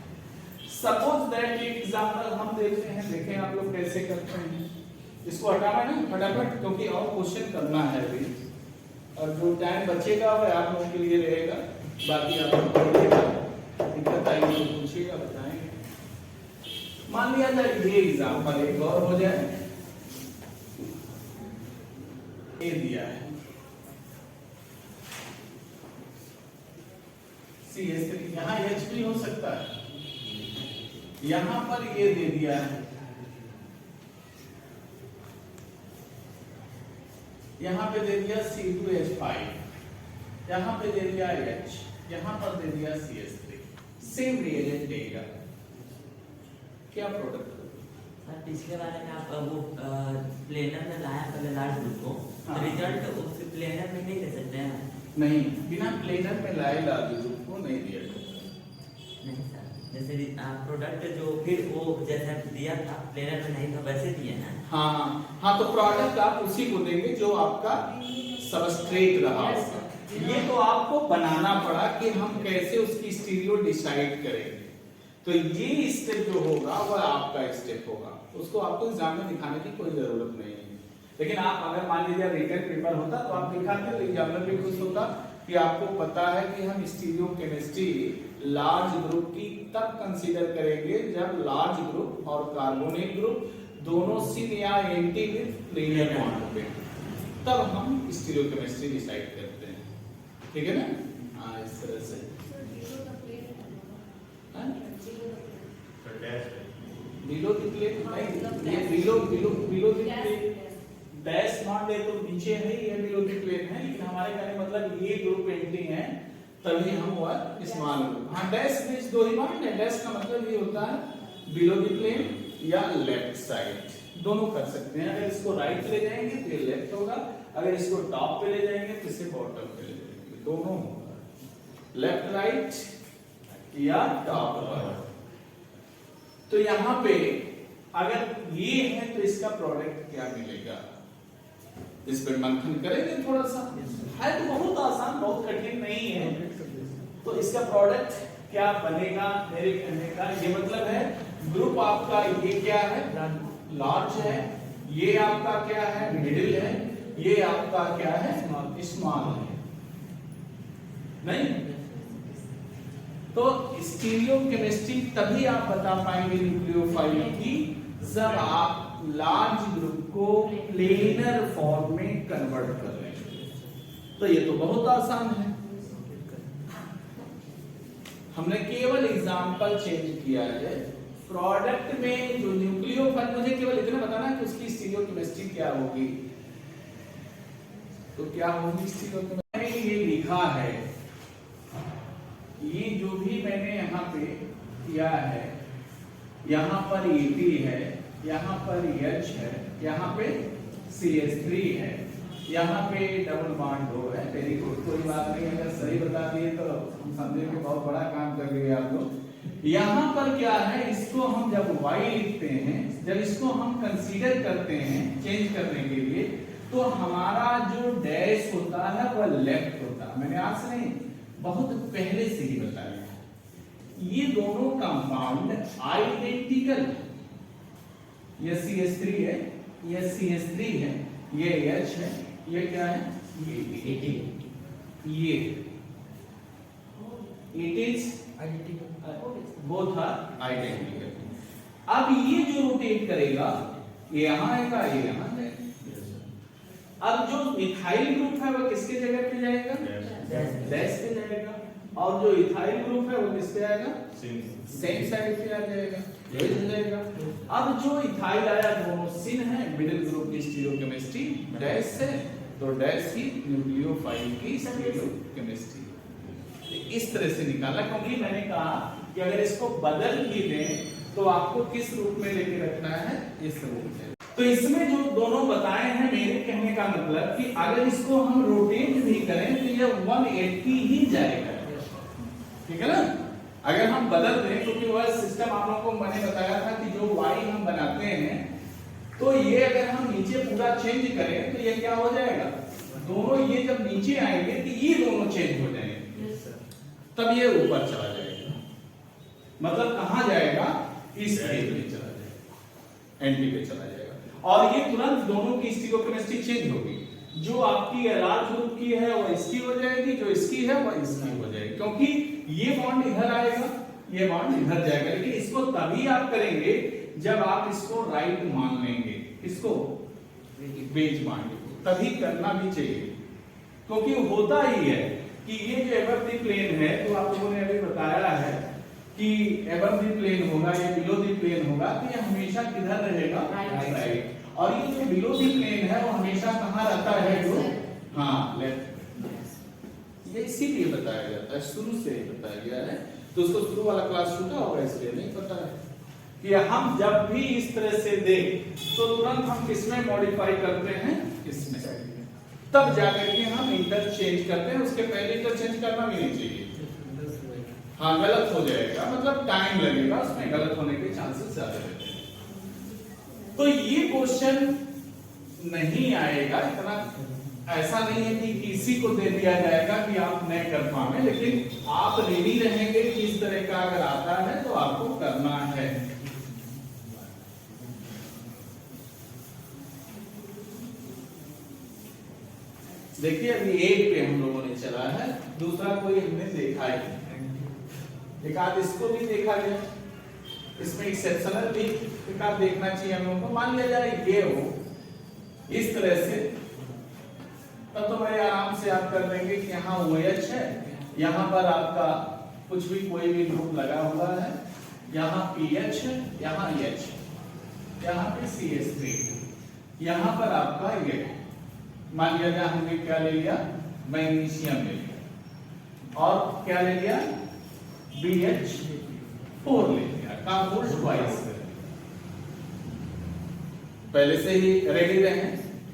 सपोज दैट एक एग्जांपल हम देखते हैं, देखें आप लोग कैसे करते हैं। इसको हटाना है फटाफट, क्योंकि और क्वेश्चन करना है अभी और जो टाइम बचेगा वह आप लोगों के लिए रहेगा। बाकी आप लोग पढ़िएगा, दिक्कत आएगी तो पूछिएगा, बताएंगे। मान लिया जाए ये एग्जांपल एक और हो जाए। ये दिया है CH3, यहाँ H भी हो सकता है। यहां पर ये दे दिया है, यहां पे दे दिया C2H5, यहां पे दे दिया H, यहां पर दे दिया CH3। सेम रिएजेंट देगा, क्या प्रोडक्ट पिछले वाले में आप वो प्लेनर में लाया पहले लार्ज ग्रुप को, हाँ। रिजल्ट उस प्लेनर में नहीं दे सकते हैं? नहीं, बिना प्लेनर में लाए लार्ज ग्रुप को नहीं दिया जाता। नहीं सर, जैसे प्रोडक्ट जो फिर वो जैसे दिया था प्लेनर में नहीं था वैसे दिए ना। हाँ, तो प्रोडक्ट आप उसी को देंगे जो आपका सबस्ट्रेट रहा होगा। ये तो आपको बनाना पड़ा कि हम कैसे उसकी स्टीरियो डिसाइड करेंगे। तो ये स्टेप जो होगा वह आपका स्टेप होगा, उसको आपको एग्जाम में दिखाने की कोई जरूरत नहीं है। लेकिन आप अगर मान लीजिए रिटन पेपर होता तो आप दिखाते तो एग्जामिनर भी खुश होता कि आपको पता है कि हम स्टीरियो केमिस्ट्री लार्ज ग्रुप की तब कंसीडर करेंगे जब लार्ज ग्रुप और कार्बोनिल ग्रुप दोनों सिन या एंटी विद प्लेनर बॉन्ड होते हैं, तब हम स्टीरियो केमिस्ट्री डिसाइड करते हैं। ठीक है ना? हाँ, इस तरह से बिलो द प्लेन नहीं, ये below the plane dash not है तो नीचे है, ये बिलो द प्लेन है, लेकिन हमारे कहने मतलब ये ग्रुप एंटी है तभी हम हुआ स्मॉल ग्रुप। हाँ, डैश में दो ही बात है, डैश का मतलब ये होता है बिलो द प्लेन या लेफ्ट साइड, दोनों कर सकते हैं। अगर इसको राइट ले जाएंगे तो ये लेफ्ट होगा, अगर इसको टॉप पे ले जाएंगे तो इसे बॉटम पे ले जाएंगे, दोनों होगा, लेफ्ट राइट या टॉप पर। तो यहाँ पे अगर ये है तो इसका प्रोडक्ट क्या मिलेगा, इस पर मंथन करेंगे थोड़ा सा। है तो बहुत आसान, बहुत कठिन नहीं है। तो इसका प्रोडक्ट क्या बनेगा मेरे कहने का ये मतलब है, ग्रुप आपका ये क्या है, लार्ज है, ये आपका क्या है, मिडिल है, ये आपका क्या है, स्मॉल है। नहीं तो स्टीरियो केमिस्ट्री तभी आप बता पाएंगे न्यूक्लियोफाइल की जब आप लार्ज ग्रुप को प्लेनर फॉर्म में कन्वर्ट कर लेंगे। तो ये तो बहुत आसान है, हमने केवल एग्जांपल चेंज किया है। प्रोडक्ट में जो न्यूक्लियोफाइल, मुझे केवल इतना बताना कि उसकी स्टीरियो केमिस्ट्री क्या होगी। तो क्या होगी स्टीरियो केमिस्ट्री, ये लिखा है, ये जो भी मैंने यहाँ पे किया है, यहाँ पर Et है, यहाँ पर H है, यहाँ पे CH3 है, यहाँ पे डबल बॉन्ड O है। वेरी गुड, कोई बात नहीं, अगर सही बता दिए तो हम समझे कि बहुत बड़ा काम कर लिए आप लोग। यहाँ पर क्या है, इसको हम जब Y लिखते हैं, जब इसको हम कंसीडर करते हैं चेंज करने के लिए, तो हमारा जो डैश होता है वह लेफ्ट होता है। मैंने आज से नहीं, बहुत पहले से ही बताया। ये दोनों कंपाउंड आइडेंटिकल है, ये CH3 है, ये CH3 है, ये H है, ये क्या है, ये it is both are identical। अब ये जो रोटेट करेगा, ये यहां आएगा, ये यहां जाएगा। अब जो मिथाइल ग्रुप है वो किसके जगह पे जाएगा, डैश पे जाएगा, और जो इथाइल ग्रुप है वो किस पे आएगा, सेम साइड पे आ जाएगा, ये हो जाएगा। अब जो इथाइल आया दोनों सिन है, मिडिल ग्रुप की स्टीरियो केमिस्ट्री डैश से, तो डैश की न्यूक्लियोफाइल की स्टीरियो केमिस्ट्री इस तरह से निकाला। क्योंकि मैंने कहा कि अगर इसको बदल ही दें तो आपको किस रूप में लेके रखना है, इस रूप में। तो इसमें जो दोनों बताए हैं, मेरे कहने का मतलब कि अगर इसको हम रोटेट भी करें तो ये 180 ही जाएगा। ठीक है ना? अगर हम बदल दें, क्योंकि वह सिस्टम आप लोगों को मैंने बताया था कि जो Y हम बनाते हैं, तो ये अगर हम नीचे पूरा चेंज करें तो ये क्या हो जाएगा, दोनों ये जब नीचे आएंगे तो ये दोनों चेंज हो जाएंगे, तब ये ऊपर चला जाएगा। मतलब कहां जाएगा, इस एंड में चला जाएगा, एंटी पे चला जाएगा, और ये तुरंत दोनों की स्टीरियो केमिस्ट्री चेंज होगी। जो आपकी लार्ज ग्रुप की है वो इसकी हो जाएगी, जो इसकी है वो इसकी हो जाएगी, क्योंकि ये बॉन्ड इधर आएगा, ये बॉन्ड इधर जाएगा। लेकिन इसको तभी आप करेंगे जब आप इसको राइट मान लेंगे, इसको बेज बॉन्ड को तभी करना भी चाहिए। क्योंकि होता ही है कि ये जो एबव द प्लेन है, तो आप लोगों ने अभी बताया है कि एबव द प्लेन होगा या बिलो द प्लेन होगा, तो ये हमेशा किधर रहेगा, राइट। और ये जो बिलो द प्लेन है वो हमेशा कहां रहता है, जो हाँ लेफ्ट। ये इसीलिए बताया जाता है, शुरू से ही बताया गया है। तो उसको शुरू वाला क्लास छूटा होगा इसलिए नहीं पता है। कि हम जब भी इस तरह से दें तो तुरंत हम किसमें मॉडिफाई करते हैं, इसमें, तब जाकर के हम इंटरचेंज करते हैं। उसके पहले इंटरचेंज करना भी नहीं चाहिए, हाँ गलत हो जाएगा, मतलब टाइम लगेगा, उसमें गलत होने के चांसेस ज्यादा रहते हैं। तो ये क्वेश्चन नहीं आएगा, इतना ऐसा नहीं है कि किसी को दे दिया जाएगा कि आप नहीं कर पाए, लेकिन आप रेडी रहेंगे कि इस तरह का अगर आता है तो आपको करना है। देखिए अभी एक पे हम लोगों ने चला है, दूसरा कोई हमने देखा ही नहीं। एक आध इसको भी देखा गया, इसमें एक्सेप्शनल भी एक आध देखना चाहिए हम लोगों को। मान लिया जाए ये हो इस तरह से, तब तो बड़े आराम से आप कर देंगे कि यहाँ OH है, यहाँ पर आपका कुछ भी कोई भी ग्रुप लगा हुआ है, यहाँ PH है, यहाँ H, यहाँ पे CH3, यहाँ पर आपका ये मान लिया जाए हमने क्या ले लिया, मैग्नीशियम ले लिया, और क्या ले लिया, BH4 ले लिया, काम को ट्वाइस कर लिया। पहले से ही रेडी रहे,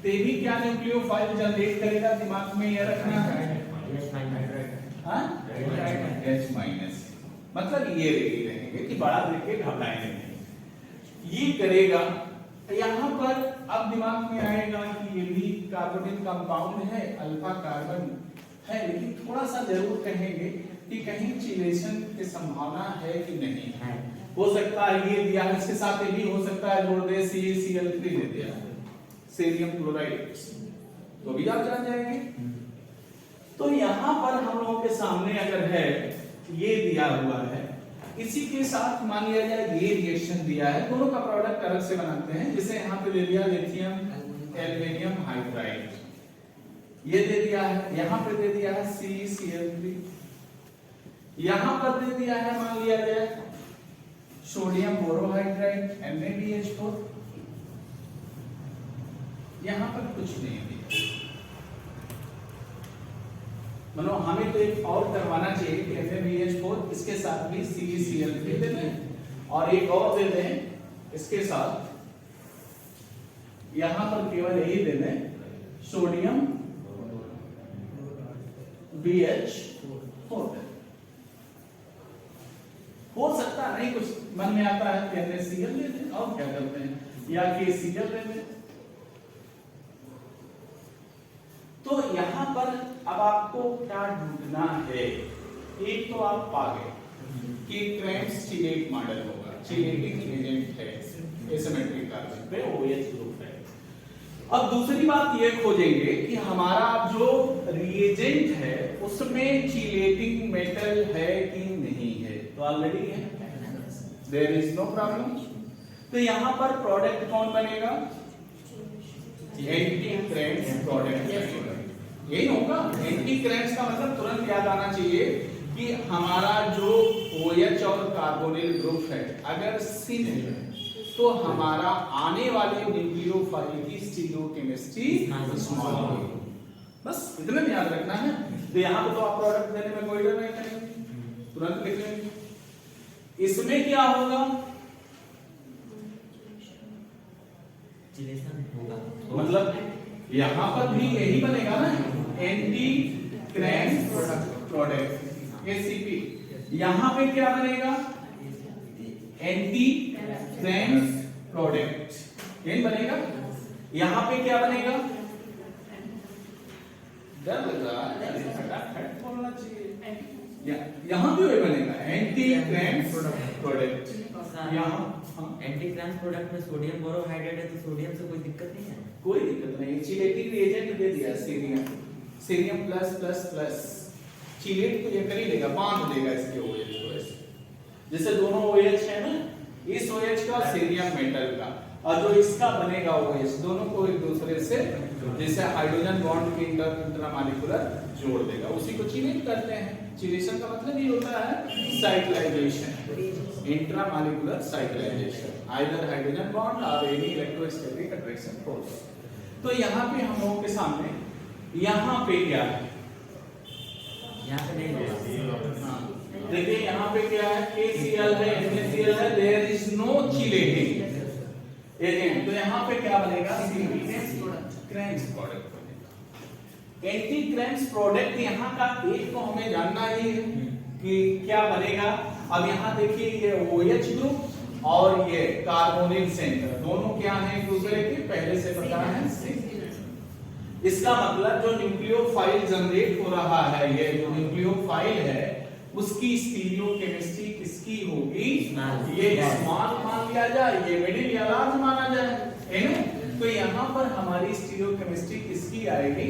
तेरी क्या न्यूक्लियोफाइल जनरेट करेगा, दिमाग में ये रखना है, H-, मतलब ये रेडी रहेंगे कि बड़ा देख के घबराएंगे नहीं, ये करेगा। यहाँ पर अब दिमाग में आएगा कि ये भी कार्बोनिल कंपाउंड है, अल्फा कार्बन है, लेकिन थोड़ा सा जरूर कहेंगे कि कहीं चिलेशन की संभावना है कि नहीं है। हो सकता है ये दिया है, इसके साथ ये भी हो सकता है जोड़ दे CaCl3 दे दिया, सोडियम क्लोराइड, तो भी आप जान जाएंगे। तो यहाँ पर हम लोगों के सामने अगर है ये दिया हुआ है, इसी के साथ मान लिया जाए ये रिएक्शन दिया है, दोनों का प्रोडक्ट अलग से बनाते हैं। जैसे यहाँ पे दे दिया लिथियम एल्यूमिनियम हाइड्राइड, ये दे दिया है, यहाँ पे दे दिया है CCl3, यहाँ पर दे दिया है मान लिया जाए सोडियम बोरोहाइड्राइड NaBH4, यहाँ पर कुछ नहीं दिया। मतलब हमें तो एक और करवाना चाहिए कि NaBH4 इसके साथ भी CCl3 दे दें, और एक और दे दें इसके साथ, यहां पर केवल यही दे दें सोडियम BH4। हो सकता नहीं कुछ मन में आता है कि NaCl दे दें, और क्या करते हैं, या KCl दे दें। तो यहां पर अब आपको क्या ढूंढना है, एक तो आप पा गए कि ट्रांस चिलेट मॉडल होगा, चिलेटिंग एजेंट है, एसिमेट्रिक कार्बन पे OH ग्रुप है। अब दूसरी बात ये खोजेंगे कि हमारा जो रिएजेंट है उसमें चिलेटिंग मेटल है कि नहीं है, तो ऑलरेडी है, देयर इज नो प्रॉब्लम। तो यहां पर प्रोडक्ट कौन बनेगा, एंटी ट्रांस प्रोडक्ट बनेगा, यही होगा। एंटी ट्रांस का मतलब तुरंत याद आना चाहिए कि हमारा जो OH और कार्बोनिल ग्रुप है अगर सिन है तो हमारा आने वाले न्यूक्लियोफाइल की स्टीरियोकेमिस्ट्री स्मॉल होगी, बस इतना भी याद रखना है। तो यहाँ पे तो आप प्रोडक्ट देने में कोई डर नहीं करेंगे, तुरंत लिख लेंगे। इसमें क्या होगा, मतलब यहाँ पर भी यही बनेगा ना, एंटी ट्रांस प्रोडक्ट ACP। यहाँ पे क्या बनेगा, एंटी ट्रांस प्रोडक्ट, यही बनेगा। यहाँ पे क्या बनेगा, डर लग रहा है, फटाफट बोलना चाहिए। यहाँ भी वही बनेगा, एंटी ट्रांस प्रोडक्ट। यहाँ एंटी ट्रांस प्रोडक्ट में सोडियम बोरोहाइड्रेट है, तो सोडियम से कोई दिक्कत नहीं है, कोई दिक्कत नहीं। चिलेटिंग रिएजेंट दे दिया cerium plus plus plus, chelate तो ये कर ही लेगा, बांध देगा इसके OH को ऐसे, जैसे दोनों OH है ना, इस OH का सीरियम मेटल का और जो इसका बनेगा OH, दोनों को एक दूसरे से जैसे हाइड्रोजन बॉन्ड के इंट्रामॉलिक्यूलर जोड़ देगा, उसी को चिलेट करते हैं। चिलेशन का मतलब ये होता है cyclisation, intramolecular cyclisation, either hydrogen bond और एनी इलेक्ट्रोस्टैटिक अट्रैक्शन फोर्स। तो यहाँ पे हम लोगों के सामने यहाँ पे क्या है, यहाँ पे नहीं होगा। देखिए यहाँ पे क्या है, KCl है, NaCl है, there is no no chelating agent, तो यहाँ पे क्या बनेगा? क्रेन्स प्रोडक्ट बनेगा। एंटी क्रेन्स प्रोडक्ट यहाँ का एक तो हमें जानना ही है कि क्या बनेगा। अब यहाँ देखिए ये OH ग्रुप और ये कार्बोनिल सेंटर दोनों क्या है एक दूसरे के, पहले से पता है। इसका मतलब जो न्यूक्लियोफाइल जनरेट हो रहा है, ये जो न्यूक्लियोफाइल है उसकी स्टीरियोकेमिस्ट्री किसकी होगी? ये स्मॉल मान लिया जाए, ये मिडिल या लार्ज माना जाए, है ना? तो यहाँ पर हमारी स्टीरियोकेमिस्ट्री किसकी आएगी?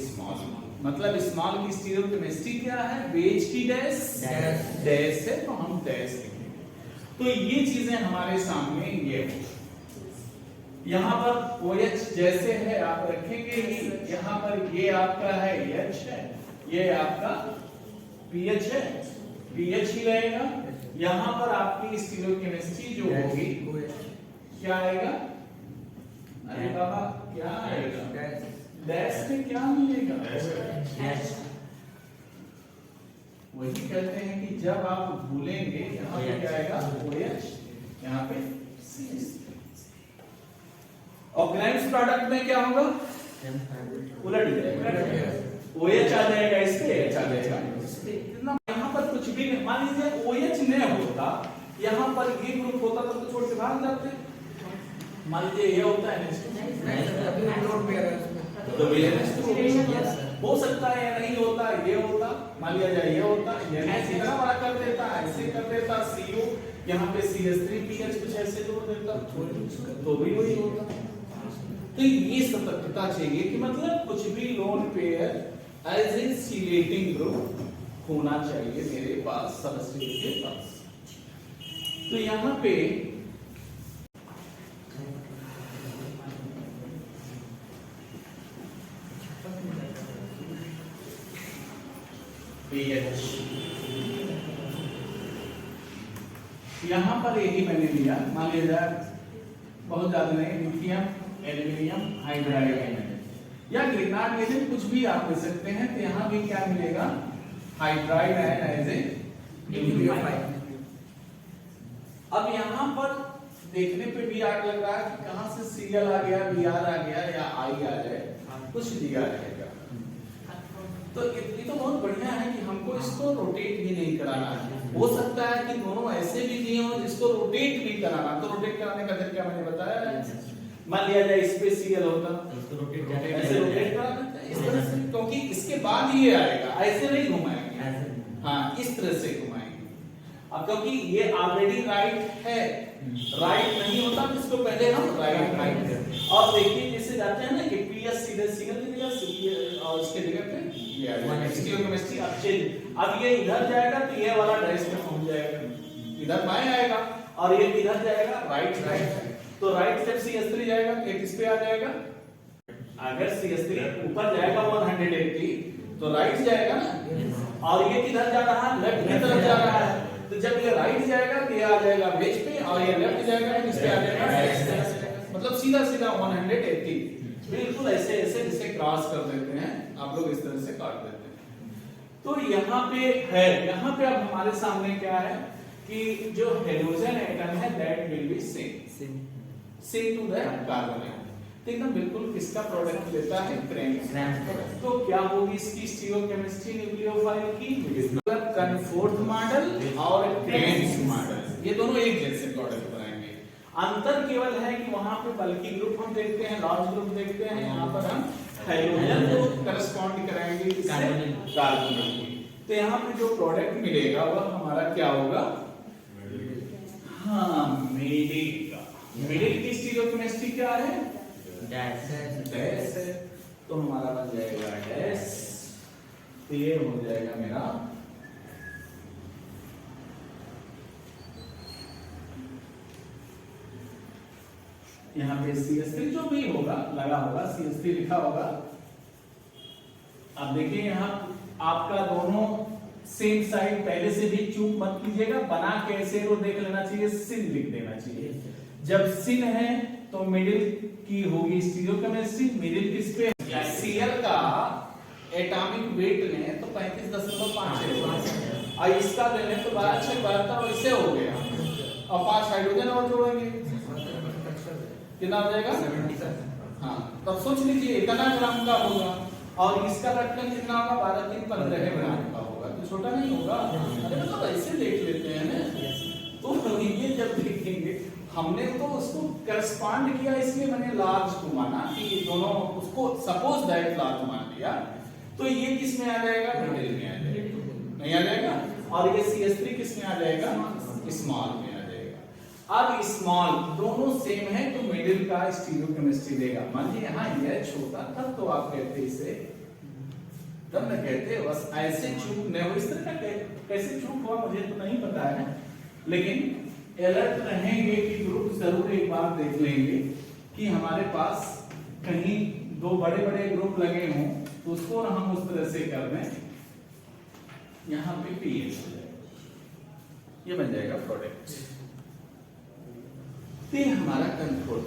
स्मॉल। मतलब स्मॉल की स्टीरियोकेमिस्ट्री क्या है? बेज की डैश डैश है, तो हम डैश लिखेंगे। तो ये चीजें हमारे सामने ये यहाँ पर OH जैसे है आप रखेंगे ही, यहाँ पर ये आपका है H है, ये आपका PH है, PH ही रहेगा। यहाँ पर आपकी स्टीरियोकेमिस्ट्री जो होगी क्या आएगा? अरे बाबा क्या आएगा? डैश में क्या मिलेगा? वही कहते हैं कि जब आप भूलेंगे यहाँ पे क्या आएगा? OH, यहाँ पे CH। और क्रेन्स प्रोडक्ट में क्या होगा? उलट जाएगा, OH आ जाएगा, इस पे H आ जाएगा। यहाँ पर कुछ भी नहीं, मान लीजिए OH नहीं होता, यहाँ पर ये ग्रुप होता तो छोड़ के भाग जाते। मान लीजिए ये होता है तो हो सकता है या नहीं होता, ये होता, मान लिया जाए ये होता, ये इतना बड़ा कर देता, ऐसे कर देता, CO यहाँ पे CH3PH कुछ ऐसे जोड़ देता तो भी वही होता। तो ये सतर्कता चाहिए कि मतलब कुछ भी lone pair as a chelating group होना चाहिए मेरे पास सबस्ट्रेट के पास। तो यहाँ पे PH, यहाँ पर यही मैंने लिया, मान लीजिए बहुत ज्यादा नहीं, लिथियम एल्यूमिनियम हाइड्राइड या ग्रिग्नार्ड एजेंट कुछ भी आप ले सकते हैं। तो यहाँ भी क्या मिलेगा? Hydride ion as a nucleophile. अब यहाँ पर देखने पे भी आग लग रहा है कि कहां से Cl आ गया, Br आ गया या I आ जाए, कुछ दिया रहेगा। तो ये तो बहुत बढ़िया है कि हमको इसको रोटेट भी नहीं कराना है। हो सकता है कि दोनों ऐसे भी दिए हो जिसको रोटेट भी कराना, तो रोटेट कराने का तरीका मैंने बताया। मान लिया जाए इस पे Cl होता इसको रोटेट ऐसे रोटेट करा देते हैं इस तरह से, क्योंकि इसके बाद ये आएगा, ऐसे नहीं घुमाएंगे, हाँ इस तरह से घुमाएंगे। अब क्योंकि ये ऑलरेडी राइट है, राइट नहीं होता तो इसको पहले हम राइट करते हैं। और देखिए जैसे जाते हैं ना कि PS सीधे सिंगल दे दिया और इसके जगह पे ये आ जाएगा स्टीरियोकेमिस्ट्री। अब चेंज, अब ये इधर जाएगा तो ये वाला डैश में पहुंच जाएगा, इधर बाएं आएगा, और ये इधर जाएगा राइट राइट। तो राइट जब CH3 जाएगा तो किस पे आ जाएगा? अगर CH3 ऊपर जाएगा 180 तो राइट जाएगा ना, और ये किधर जा रहा है? लेफ्ट की तरफ जा रहा है। तो जब ये राइट जाएगा तो ये आ जाएगा बेस पे, और ये लेफ्ट जाएगा तो इस पे आ जाएगा, मतलब सीधा सीधा 180 बिल्कुल ऐसे ऐसे जिसे क्रॉस कर देते हैं आप लोग, इस तरह से काट देते हैं। तो यहाँ पे है, यहाँ पे अब हमारे सामने क्या है कि जो हेलोजन एटम है that will be same to the carbon atom. तो एकदम बिल्कुल किसका प्रोडक्ट लेता है? क्रेन्स। तो क्या होगी इसकी स्टीरियोकेमिस्ट्री न्यूक्लियोफाइल की? मतलब कन्फोर्थ मॉडल और क्रेन्स मॉडल, ये दोनों एक जैसे प्रोडक्ट बनाएंगे। अंतर केवल है कि वहां पे बल्कि ग्रुप हम देखते हैं, लार्ज ग्रुप देखते हैं, यहाँ पर हम हाइड्रोजन को करस्पॉन्ड कराएंगे कार्बन। तो यहाँ पे जो प्रोडक्ट मिलेगा वह हमारा क्या होगा? हाँ मिडिल का। मिडिल की स्टीरियोकेमिस्ट्री क्या है? डैश है, तो हमारा बन जाएगा डैश। तो ये हो जाएगा मेरा यहाँ पे CH3 जो भी होगा लगा होगा, CH3 लिखा होगा। अब देखिए यहाँ आपका दोनों सेम साइड, पहले से भी चूक मत कीजिएगा, बना के ऐसे रो देख लेना चाहिए, सिन लिख देना चाहिए। जब सिन है तो मिडिल की होगी स्टीरियोकेमिस्ट्री, मिडिल किस पे? Cl का एटॉमिक वेट लें तो 35.56 और इसका लेने तो 12 6 72 ऐसे हो गया। और 5 हाइड्रोजन और जोड़ेंगे, कितना आ जाएगा? 70। हाँ, तब सोच लीजिए इतना ग्राम का होगा और इसका लटकन कितना होगा? 12 3 15 ग्राम का होगा, तो छोटा नहीं होगा। अरे मतलब ऐसे देख लेते हैं ना, तो ये जब देखेंगे हमने तो उसको करस्पॉन्ड किया, इसलिए मैंने लार्ज को माना कि दोनों उसको सपोज दैट लार्ज मान लिया, तो ये किस में आ जाएगा? मिडिल में आ जाएगा, नहीं आ जाएगा। और ये CH3 किस में आ जाएगा? स्मॉल में आ जाएगा। अब स्मॉल दोनों सेम है तो मिडिल का स्टीरियोकेमिस्ट्री देगा। मान लीजिए यहाँ यह छोटा, तब तो आप कहते इसे, तब न कहते बस ऐसे चूक न हो। इस तरह का कैसे चूक हुआ मुझे तो नहीं पता है, लेकिन अलर्ट रहेंगे कि ग्रुप जरूर एक बार देख लेंगे कि हमारे पास कहीं दो बड़े बड़े ग्रुप लगे हों, तो उसको ना हम उस तरह से कर दें, यहाँ पे पीएच हो जाएगा, ये बन जाएगा प्रोडक्ट। तो ये हमारा कंट्रोल